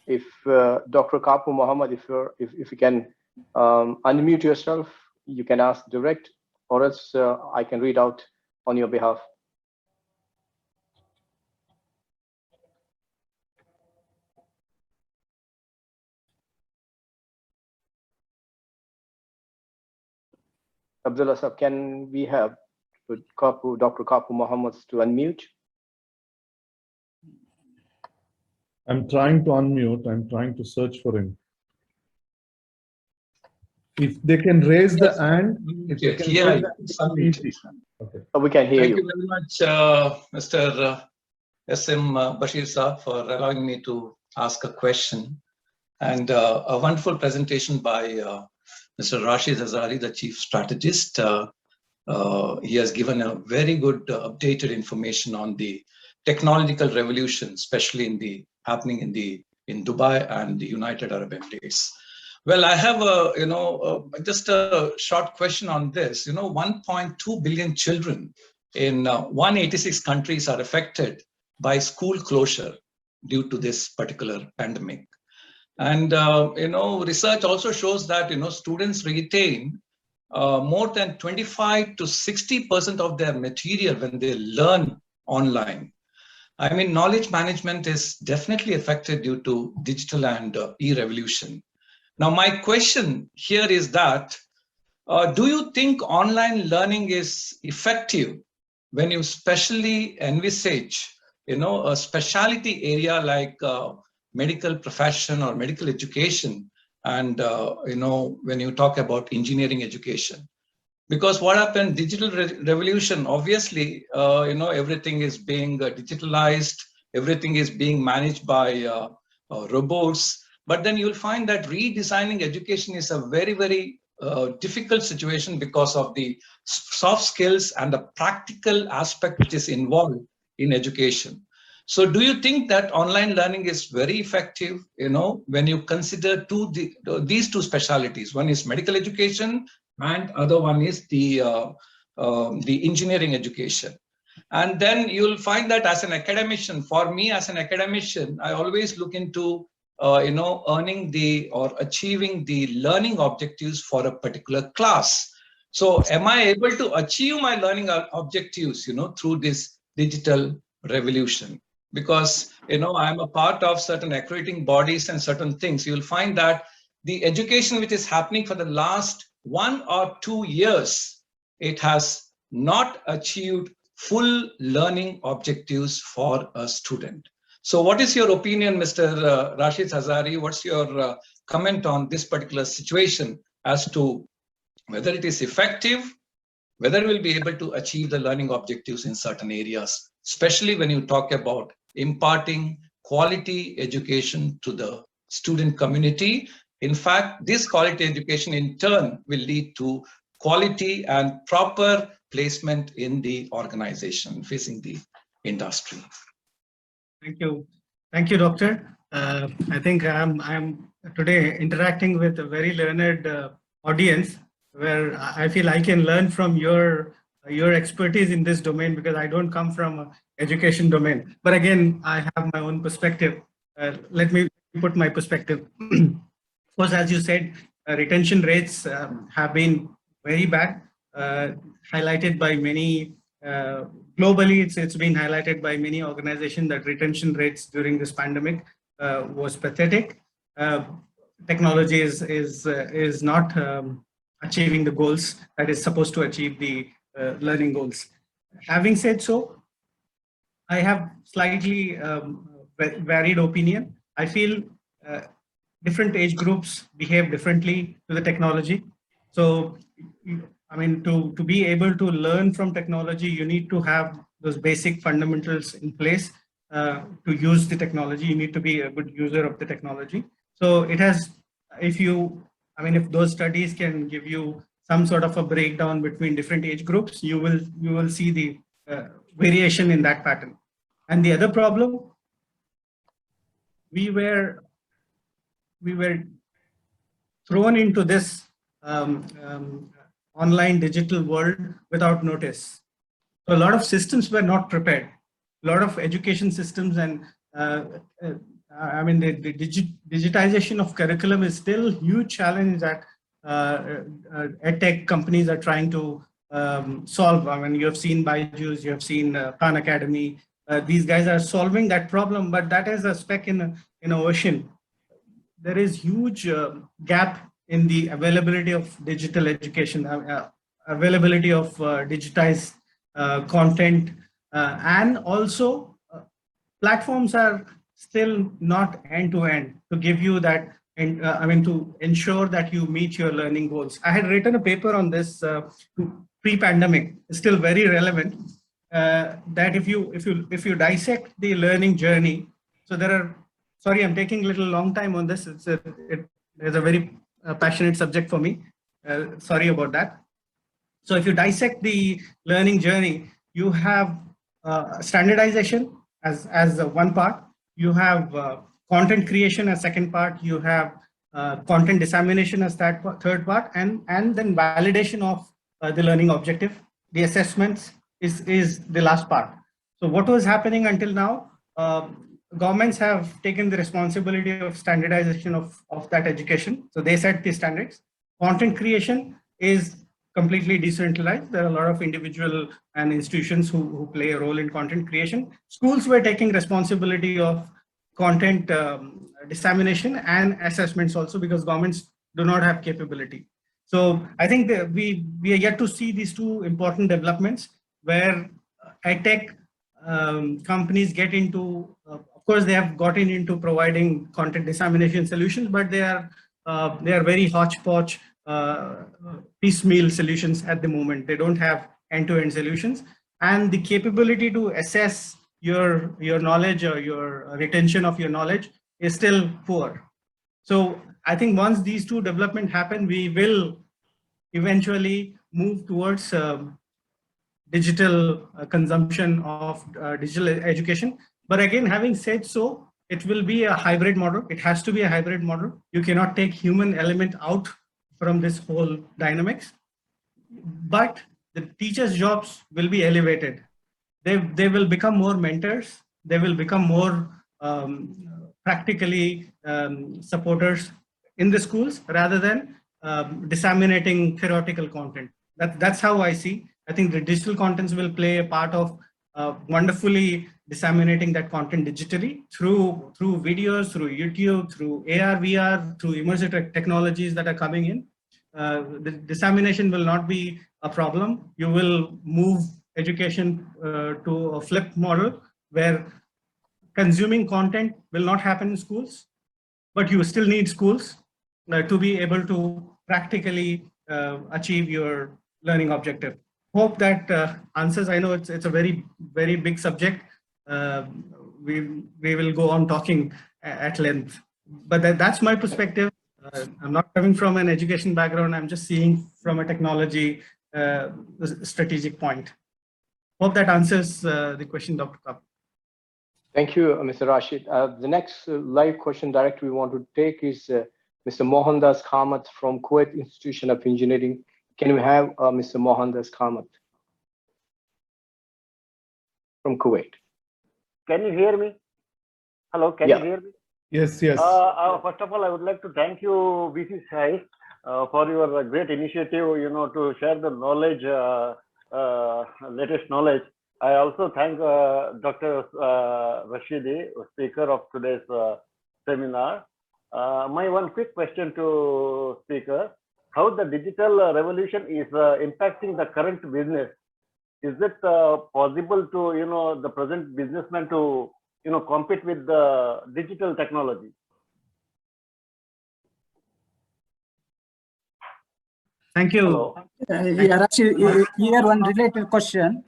If Dr. Kapu Mohammed, if you can unmute yourself, you can ask direct, or else I can read out on your behalf. Abdullah Sahab, can we have Dr. Kapu Mohammed to unmute? I'm trying to unmute. I'm trying to search for him. If they can raise the hand, if they can raise the hand, easy. Okay. We can hear you. Thank you very much, Mr. S.M. Bashir Saab, for allowing me to ask a question. And a wonderful presentation by Mr. Rasheed Hazari, the Chief Strategist. He has given a very good updated information on the technological revolution, especially happening in Dubai and the United Arab Emirates. Well, I have just a short question on this. 1.2 billion children in 186 countries are affected by school closure due to this particular pandemic. And research also shows that students retain more than 25 to 60% of their material when they learn online. I mean, knowledge management is definitely affected due to digital and e-revolution. Now, my question here is that, do you think online learning is effective when you specially envisage, a specialty area like medical profession or medical education, and when you talk about engineering education? Because what happened, digital revolution, obviously, everything is being digitalized, everything is being managed by robots. But then you'll find that redesigning education is a very, very difficult situation because of the soft skills and the practical aspect which is involved in education. So do you think that online learning is very effective, when you consider these two specialties? One is medical education and other one is the engineering education. And then you'll find that as an academician, for me as an academician, I always look into earning or achieving the learning objectives for a particular class. So am I able to achieve my learning objectives, through this digital revolution? Because, I'm a part of certain accrediting bodies and certain things. You'll find that the education which is happening for the last 1 or 2 years, it has not achieved full learning objectives for a student. So what is your opinion, Mr. Rasheed Hazari? What's your comment on this particular situation as to whether it is effective, whether we'll be able to achieve the learning objectives in certain areas, especially when you talk about imparting quality education to the student community? In fact, this quality education in turn will lead to quality and proper placement in the organization facing the industry. Thank you, Doctor. I think I'm today interacting with a very learned audience, where I feel I can learn from your expertise in this domain, because I don't come from an education domain. But again, I have my own perspective. Let me put my perspective. Of course, as you said, retention rates have been very bad, highlighted by many. Globally, it's been highlighted by many organizations that retention rates during this pandemic was pathetic. Technology is not achieving the goals that is supposed to achieve the learning goals. Having said so, I have slightly varied opinion. I feel different age groups behave differently to the technology. So, I mean, to be able to learn from technology, you need to have those basic fundamentals in place to use the technology. You need to be a good user of the technology. So it has, if those studies can give you some sort of a breakdown between different age groups, you will see the variation in that pattern. And the other problem, we were thrown into this online digital world without notice. So a lot of systems were not prepared. A lot of education systems and I mean the digitization of curriculum is still a huge challenge that edtech companies are trying to solve. I mean, you have seen Byju's, you have seen Khan Academy. These guys are solving that problem, but that is a speck in an ocean. There is huge gap in the availability of digital education, availability of digitized content, and also platforms are still not end-to-end to give you that, I mean, to ensure that you meet your learning goals. I had written a paper on this pre-pandemic, still very relevant, that if you dissect the learning journey, so there are, sorry, I'm taking a little long time on this. It is a very passionate subject for me. Sorry about that. So if you dissect the learning journey, you have standardization as one part. You have content creation as second part. You have content dissemination as third part, and then validation of the learning objective. The assessments is the last part. So what was happening until now? Governments have taken the responsibility of standardization of that education. So they set the standards. Content creation is completely decentralized. There are a lot of individual and institutions who play a role in content creation. Schools were taking responsibility of content dissemination and assessments also, because governments do not have capability. So I think that we are yet to see these two important developments where edtech companies get into, of course, they have gotten into providing content dissemination solutions, but they are very hodgepodge, piecemeal solutions at the moment. They don't have end-to-end solutions, and the capability to assess your knowledge or your retention of your knowledge is still poor. So I think once these two developments happen, we will eventually move towards digital consumption of digital education. But again, having said so, it will be a hybrid model. It has to be a hybrid model. You cannot take human element out from this whole dynamics. But the teachers' jobs will be elevated. They will become more mentors. They will become more practically supporters in the schools rather than disseminating theoretical content. That's how I see. I think the digital contents will play a part of wonderfully disseminating that content digitally through videos, through YouTube, through AR, VR, through immersive technologies that are coming in. The dissemination will not be a problem. You will move education to a flip model where consuming content will not happen in schools, but you still need schools to be able to practically achieve your learning objective. Hope that answers. I know it's a very, very big subject. We will go on talking at length, but that's my perspective. I'm not coming from an education background. I'm just seeing from a technology strategic point. Hope that answers the question, Dr. Kap. Thank you, Mr. Rasheed. The next live question direct we want to take is Mr. Mohandas Kamath from Kuwait Institution of Engineering. Can we have Mr. Mohandas Kamath from Kuwait? Can you hear me? Hello, can you hear me? Yes, yes. First of all, I would like to thank you, BCCI, for your great initiative, to share the knowledge, latest knowledge. I also thank Dr. Rasheed, speaker of today's seminar. My one quick question to speaker: how the digital revolution is impacting the current business? Is it possible to the present businessmen to compete with the digital technology? Thank you. Rasheed, here one related question.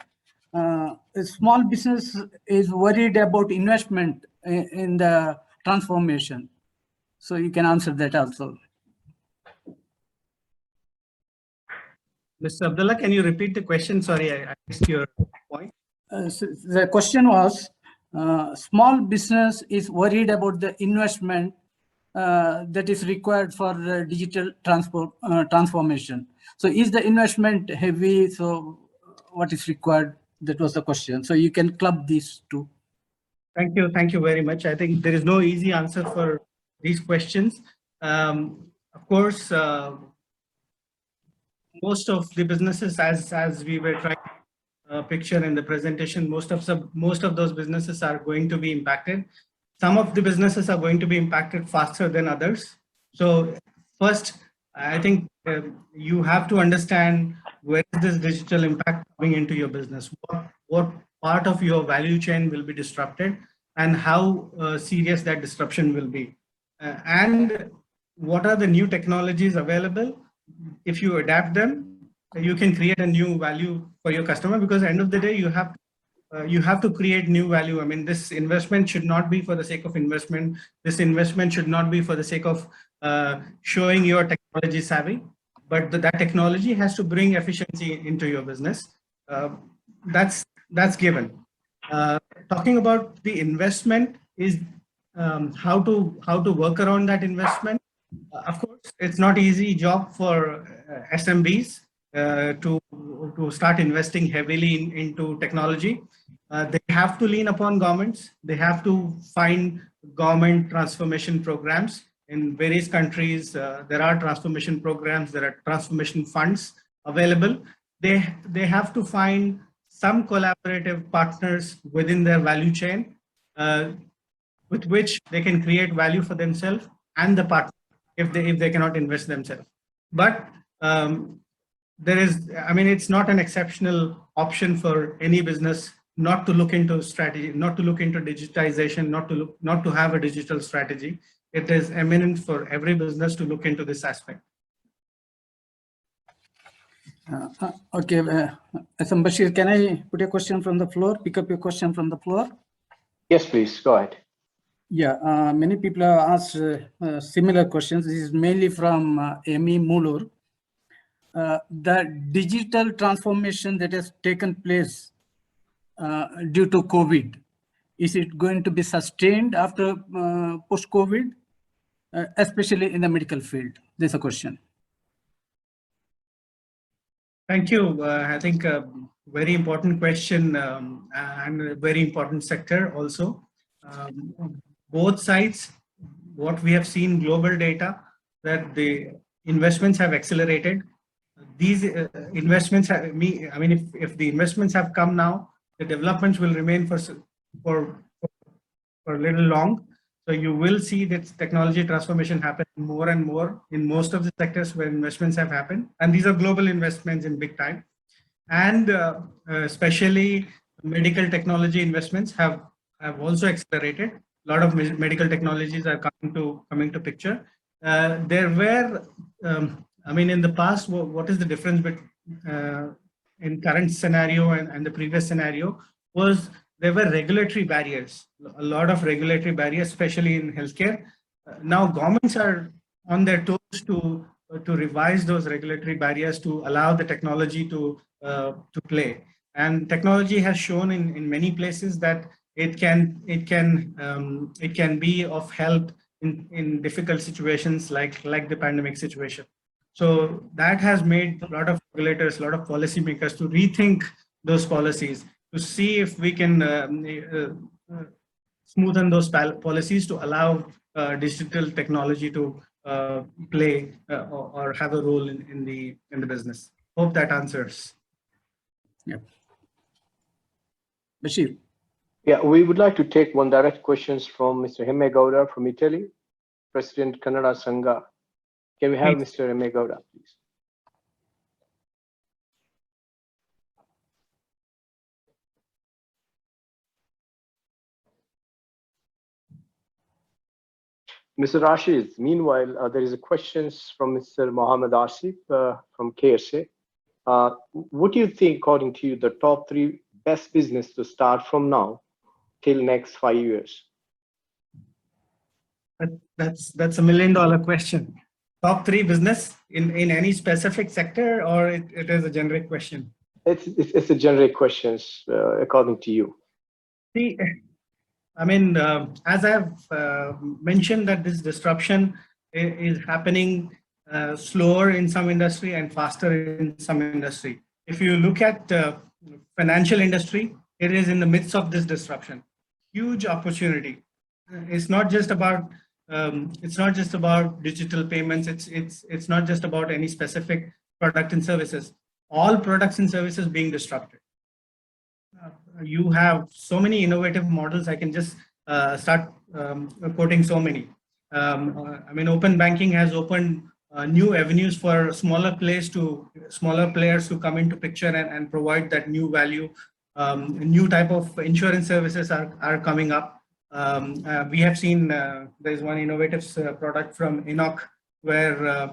Small business is worried about investment in the transformation. So you can answer that also. Mr. Abdullah, can you repeat the question? Sorry, I missed your point. So the question was, small business is worried about the investment that is required for digital transformation. So is the investment heavy? So what is required? That was the question. So you can club these two. Thank you. Thank you very much. I think there is no easy answer for these questions. Of course, most of the businesses, as we were trying to picture in the presentation, most of those businesses are going to be impacted. Some of the businesses are going to be impacted faster than others. So first, I think you have to understand where is this digital impact coming into your business, what part of your value chain will be disrupted, and how serious that disruption will be, and what are the new technologies available. If you adapt them, you can create a new value for your customer, because at the end of the day, you have to create new value. I mean, this investment should not be for the sake of investment. This investment should not be for the sake of showing your technology savvy, but that technology has to bring efficiency into your business. That's given. Talking about the investment is how to work around that investment. Of course, it's not easy job for SMBs to start investing heavily into technology. They have to lean upon governments. They have to find government transformation programs. In various countries, there are transformation programs, there are transformation funds available. They have to find some collaborative partners within their value chain with which they can create value for themselves and the partner if they cannot invest themselves. But there is, I mean, it's not an exceptional option for any business not to look into strategy, not to look into digitization, not to have a digital strategy. It is eminent for every business to look into this aspect. Okay, Asam Bashir, can I put a question from the floor? Pick up your question from the floor? Yes, please, go ahead. Yeah, many people have asked similar questions. This is mainly from Amy Mulur. The digital transformation that has taken place due to COVID, is it going to be sustained after post-COVID, especially in the medical field? There's a question. Thank you. I think a very important question and a very important sector also. Both sides, what we have seen global data, that the investments have accelerated. These investments have, I mean, if the investments have come now, the developments will remain for a little long. So you will see that technology transformation happen more and more in most of the sectors where investments have happened. And these are global investments in big time. And especially medical technology investments have also accelerated. A lot of medical technologies are coming to picture. There were, I mean, in the past, what is the difference between in current scenario and the previous scenario was there were regulatory barriers, a lot of regulatory barriers, especially in healthcare. Now governments are on their toes to revise those regulatory barriers to allow the technology to play. And technology has shown in many places that it can be of help in difficult situations like the pandemic situation. So that has made a lot of regulators, a lot of policymakers to rethink those policies, to see if we can smoothen those policies to allow digital technology to play or have a role in the business. Hope that answers. Yeah. Bashir. Yeah, we would like to take one direct questions from Mr. Hemme Gowda from Italy, President Kannada Sangha. Can we have Mr. Hemme Gowda, please? Mr. Rasheed, meanwhile, there is a question from Mr. Mohammed Asif from KSA. What do you think, according to you, the top 3 best business to start from now till next 5 years? That's $1 million question. Top 3 business in any specific sector, or it is a generic question? It's a generic question, according to you. See, I mean, as I have mentioned, that this disruption is happening slower in some industry and faster in some industry. If you look at financial industry, it is in the midst of this disruption. Huge opportunity. It's not just about digital payments. It's not just about any specific product and services. All products and services being disrupted. You have so many innovative models. I can just start quoting so many. I mean, open banking has opened new avenues for smaller players to come into picture and provide that new value. New type of insurance services are coming up. We have seen there's one innovative product from Enoch where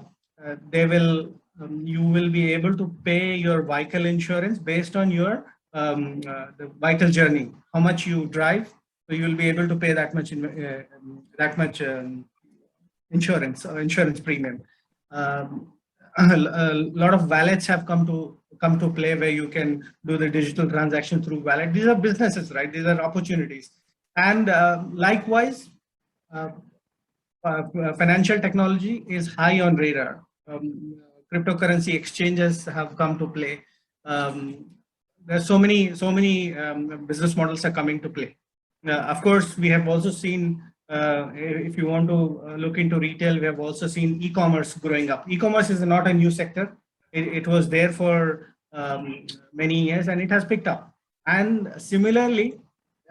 you will be able to pay your vehicle insurance based on your the vital journey, how much you drive, so you will be able to pay that much insurance premium. A lot of wallets have come to play where you can do the digital transaction through wallet. These are businesses, right? These are opportunities, and likewise, financial technology is high on radar. Cryptocurrency exchanges have come to play. There's so many business models are coming to play. Of course, we have also seen, if you want to look into retail, we have also seen e-commerce growing up. E-commerce is not a new sector. It was there for many years and it has picked up. And similarly,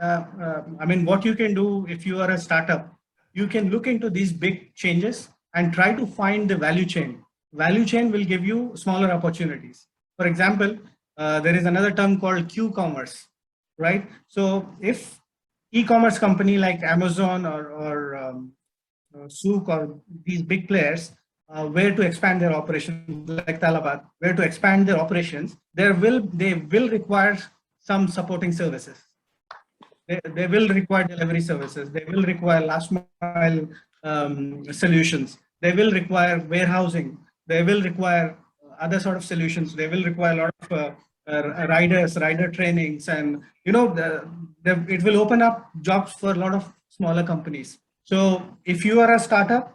I mean, what you can do if you are a startup, you can look into these big changes and try to find the value chain. Value chain will give you smaller opportunities. For example, there is another term called Q-commerce, right? So if e-commerce company like Amazon or Souk or these big players were to expand their operations, like Talabat, were to expand their operations, they will require some supporting services. They will require delivery services. They will require last mile solutions. They will require warehousing. They will require other sort of solutions. They will require a lot of rider trainings, and it will open up jobs for a lot of smaller companies. So if you are a startup,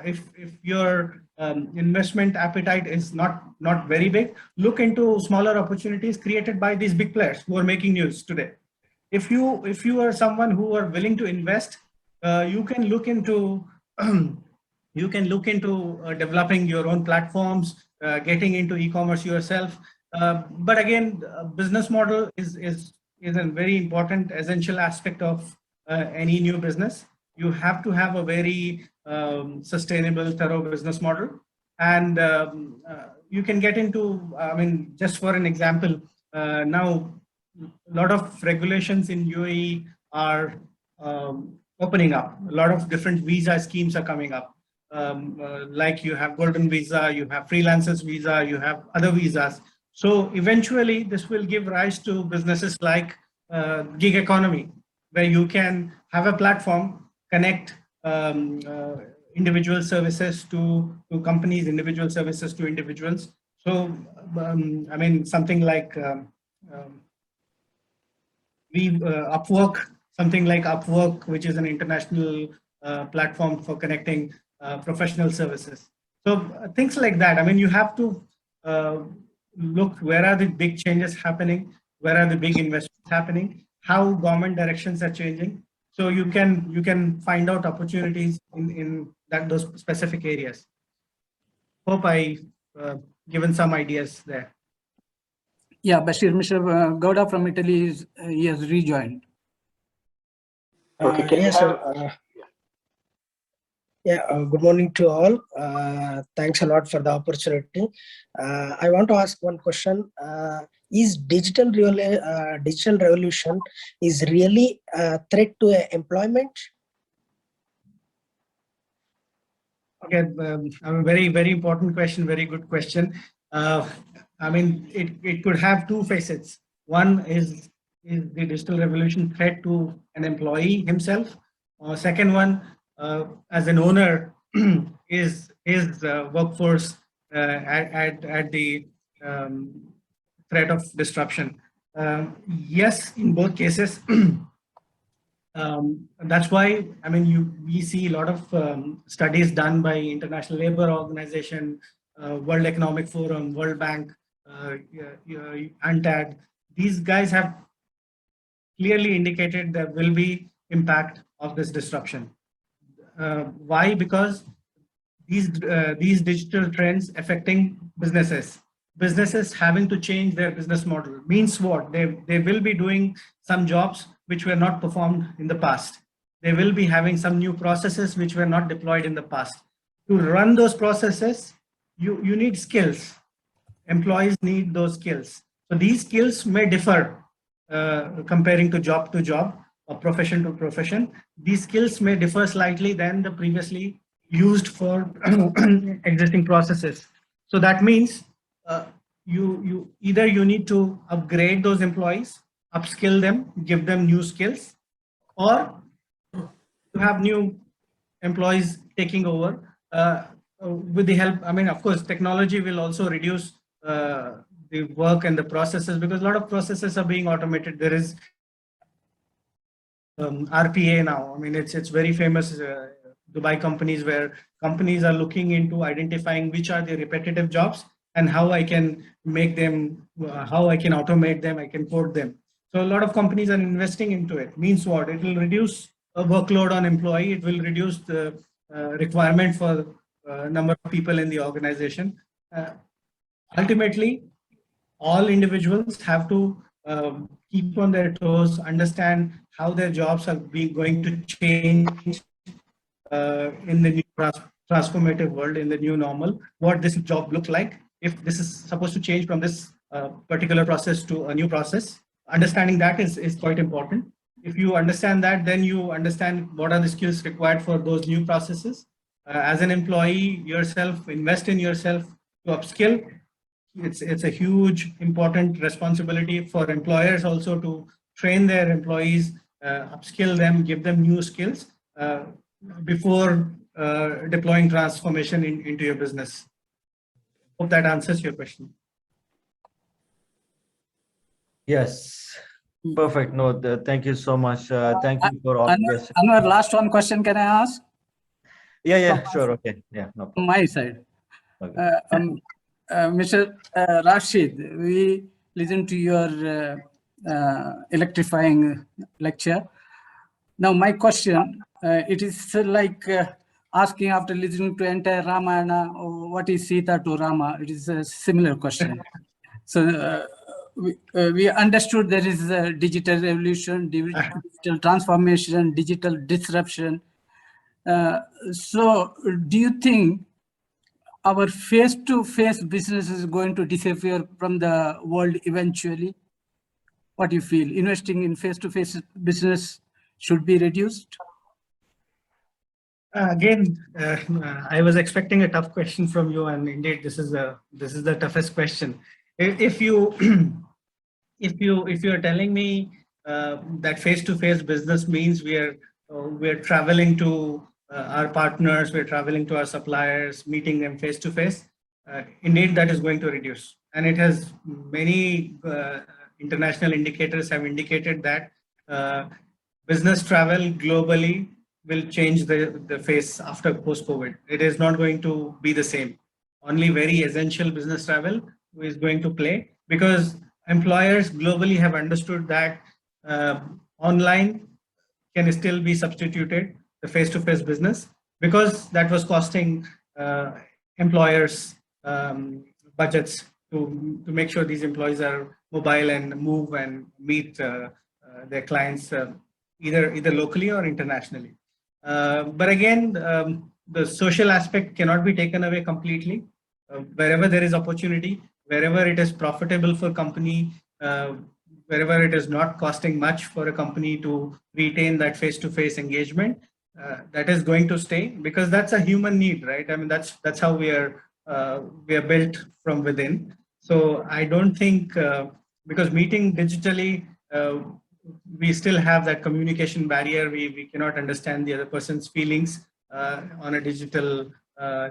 if your investment appetite is not very big, look into smaller opportunities created by these big players who are making news today. If you are someone who are willing to invest, you can look into developing your own platforms, getting into e-commerce yourself. But again, business model is a very important essential aspect of any new business. You have to have a very sustainable, thorough business model, and you can get into. I mean, just for an example, now a lot of regulations in UAE are opening up. A lot of different visa schemes are coming up. Like you have golden visa, you have freelancers visa, you have other visas. So eventually this will give rise to businesses like gig economy, where you can have a platform, connect individual services to companies, individual services to individuals. So, I mean, something like Upwork, which is an international platform for connecting professional services. So things like that. I mean, you have to look where are the big changes happening, where are the big investments happening, how government directions are changing. So you can find out opportunities in those specific areas. Hope I given some ideas there. Yeah, Bashir, Mr. Gowda from Italy he has rejoined. Okay, can Yes, sir. Good morning to all. Thanks a lot for the opportunity. I want to ask one question. Is digital revolution is really a threat to employment? Okay, a very, very important question, very good question. I mean, it could have two facets. One is the digital revolution threat to an employee himself? Second one, as an owner, is workforce at the threat of disruption? Yes, in both cases. That's why, I mean, we see a lot of studies done by International Labour Organization, World Economic Forum, World Bank, UNTAD. These guys have clearly indicated there will be impact of this disruption. Why? Because these digital trends affecting businesses having to change their business model means what? They will be doing some jobs which were not performed in the past. They will be having some new processes which were not deployed in the past. To run those processes, you need skills. Employees need those skills. So these skills may differ comparing to job or profession to profession. These skills may differ slightly than the previously used for existing processes. So that means you need to upgrade those employees, upskill them, give them new skills, or to have new employees taking over with the help. I mean, of course, technology will also reduce the work and the processes, because a lot of processes are being automated. There is RPA now. I mean, it's very famous. Dubai companies, where companies are looking into identifying which are the repetitive jobs and how I can make them, how I can automate them, I can code them. So a lot of companies are investing into it. Means what? It will reduce a workload on employee. It will reduce the requirement for number of people in the organization. Ultimately, all individuals have to keep on their toes, understand how their jobs are going to change in the new transformative world, in the new normal, what this job look like. If this is supposed to change from this particular process to a new process, understanding that is quite important. If you understand that, then you understand what are the skills required for those new processes. As an employee yourself, invest in yourself to upskill. It's a huge, important responsibility for employers also to train their employees, upskill them, give them new skills before deploying transformation into your business. Hope that answers your question. Yes, perfect. No, thank you so much. Thank you for all. Yes. Anwar, last one question, can I ask? Yeah, sure. Okay. Yeah, no problem. From my side. Okay. Mr. Rasheed, we listened to your electrifying lecture. Now, my question, it is like asking after listening to entire Ramayana, what is Sita to Rama? It is a similar question. So we understood there is a digital revolution, digital transformation, digital disruption. So do you think our face-to-face business is going to disappear from the world eventually? What do you feel? Investing in face-to-face business should be reduced? Again, I was expecting a tough question from you, and indeed, this is the toughest question. If you are telling me that face-to-face business means we're traveling to our partners, we're traveling to our suppliers, meeting them face-to-face, indeed that is going to reduce. And it has many international indicators have indicated that business travel globally will change the face after post-COVID. It is not going to be the same. Only very essential business travel is going to play, because employers globally have understood that online can still be substituted the face-to-face business, because that was costing employers budgets to make sure these employees are mobile and move and meet their clients either locally or internationally. But again, the social aspect cannot be taken away completely. Wherever there is opportunity, wherever it is profitable for company, wherever it is not costing much for a company to retain that face-to-face engagement, that is going to stay, because that's a human need, right? I mean, that's how we are built from within. So I don't think because meeting digitally, we still have that communication barrier. We cannot understand the other person's feelings on a digital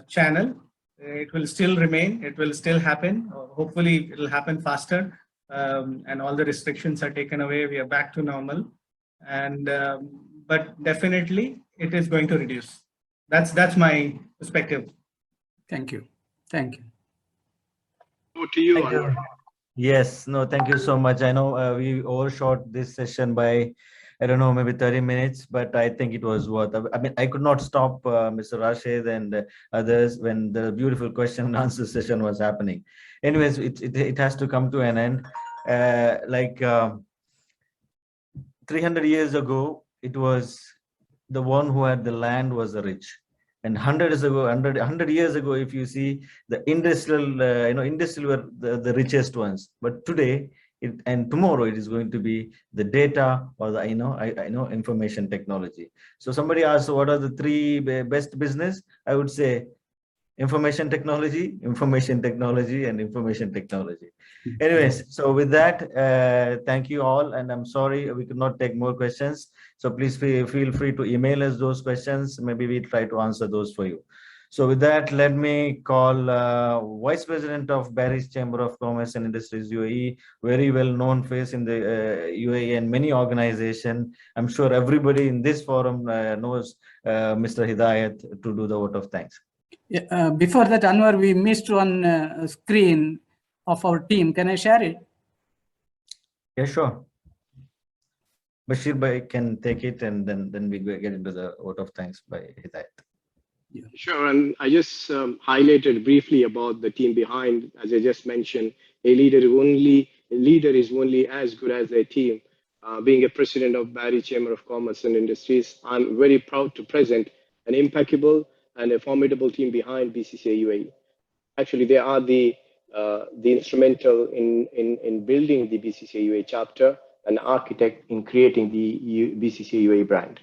channel. It will still remain. It will still happen. Hopefully, it will happen faster, and all the restrictions are taken away. We are back to normal. And but definitely it is going to reduce. That's my perspective. Thank you. Thank you. Over to you, Thank you. Anwar. Yes, no, thank you so much. I know we overshot this session by, I don't know, maybe 30 minutes, but I think it was worth. I mean, I could not stop Mr. Rasheed and others when the beautiful question and answer session was happening. Anyways, it has to come to an end. 300 years ago, it was the one who had the land was the rich. And 100 years ago, if you see the industrial, industrial were the richest ones. But today, and tomorrow, it is going to be the data or the, information technology. So somebody asked, what are the three best business? I would say information technology, and information technology. Anyways, so with that, thank you all, and I'm sorry we could not take more questions. So please feel free to email us those questions. Maybe we try to answer those for you. So with that, let me call Vice President of Bearys Chamber of Commerce and Industries UAE, very well known face in the UAE and many organizations. I'm sure everybody in this forum knows Mr. Hidayat to do the vote of thanks. Yeah, before that, Anwar, we missed one screen of our team. Can I share it? Yeah, sure. Bashir Bhai can take it, and then we get into the vote of thanks by Hidayat. Yeah. Sure, and I just highlighted briefly about the team behind. As I just mentioned, a leader is only as good as their team. Being a president of Bearys Chamber of Commerce and Industries, I'm very proud to present an impeccable and a formidable team behind BCCI UAE. Actually, they are the instrumental in building the BCCI UAE chapter, and architect in creating the BCCI UAE brand.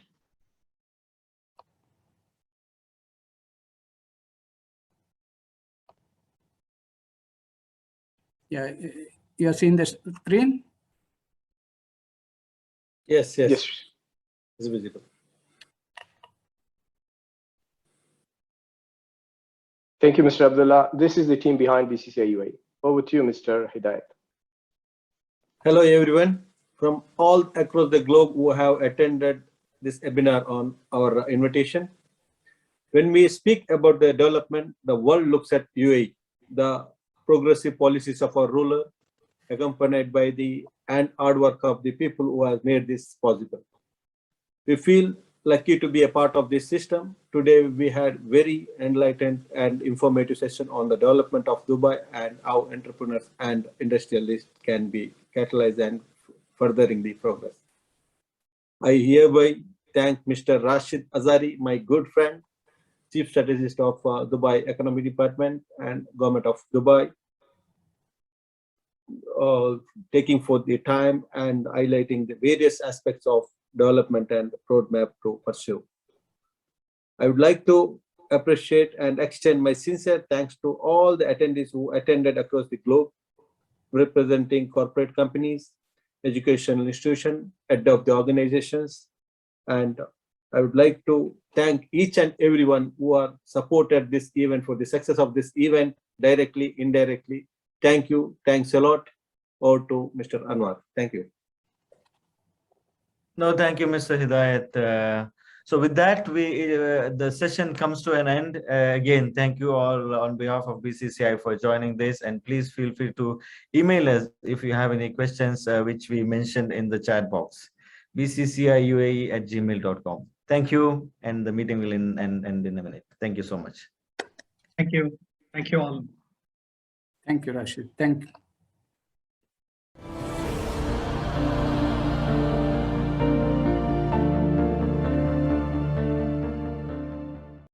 Yeah, you are seeing the screen? Yes. Yes. It's visible. Thank you, Mr. Abdullah. This is the team behind BCCI UAE. Over to you, Mr. Hidayat. Hello, everyone from all across the globe who have attended this webinar on our invitation. When we speak about the development, the world looks at UAE, the progressive policies of our ruler, accompanied by the hard work of the people who have made this possible. We feel lucky to be a part of this system. Today, we had very enlightened and informative session on the development of Dubai and how entrepreneurs and industrialists can be catalyzed and furthering the progress. I hereby thank Mr. Rasheed Hazari, my good friend, Chief Strategist of Dubai Economic Department and Government of Dubai, taking for the time and highlighting the various aspects of development and roadmap to pursue. I would like to appreciate and extend my sincere thanks to all the attendees who attended across the globe, representing corporate companies, educational institutions, head of the organizations, and I would like to thank each and everyone who are supported this event for the success of this event, directly, indirectly. Thank you. Thanks a lot. Over to Mr. Anwar. Thank you. No, thank you, Mr. Hidayat. So with that, the session comes to an end. Again, thank you all on behalf of BCCI for joining this, and please feel free to email us if you have any questions, which we mentioned in the chat box, bcciuae@gmail.com. Thank you, and the meeting will end in a minute. Thank you so much. Thank you. Thank you all. Thank you, Rasheed. Thank you.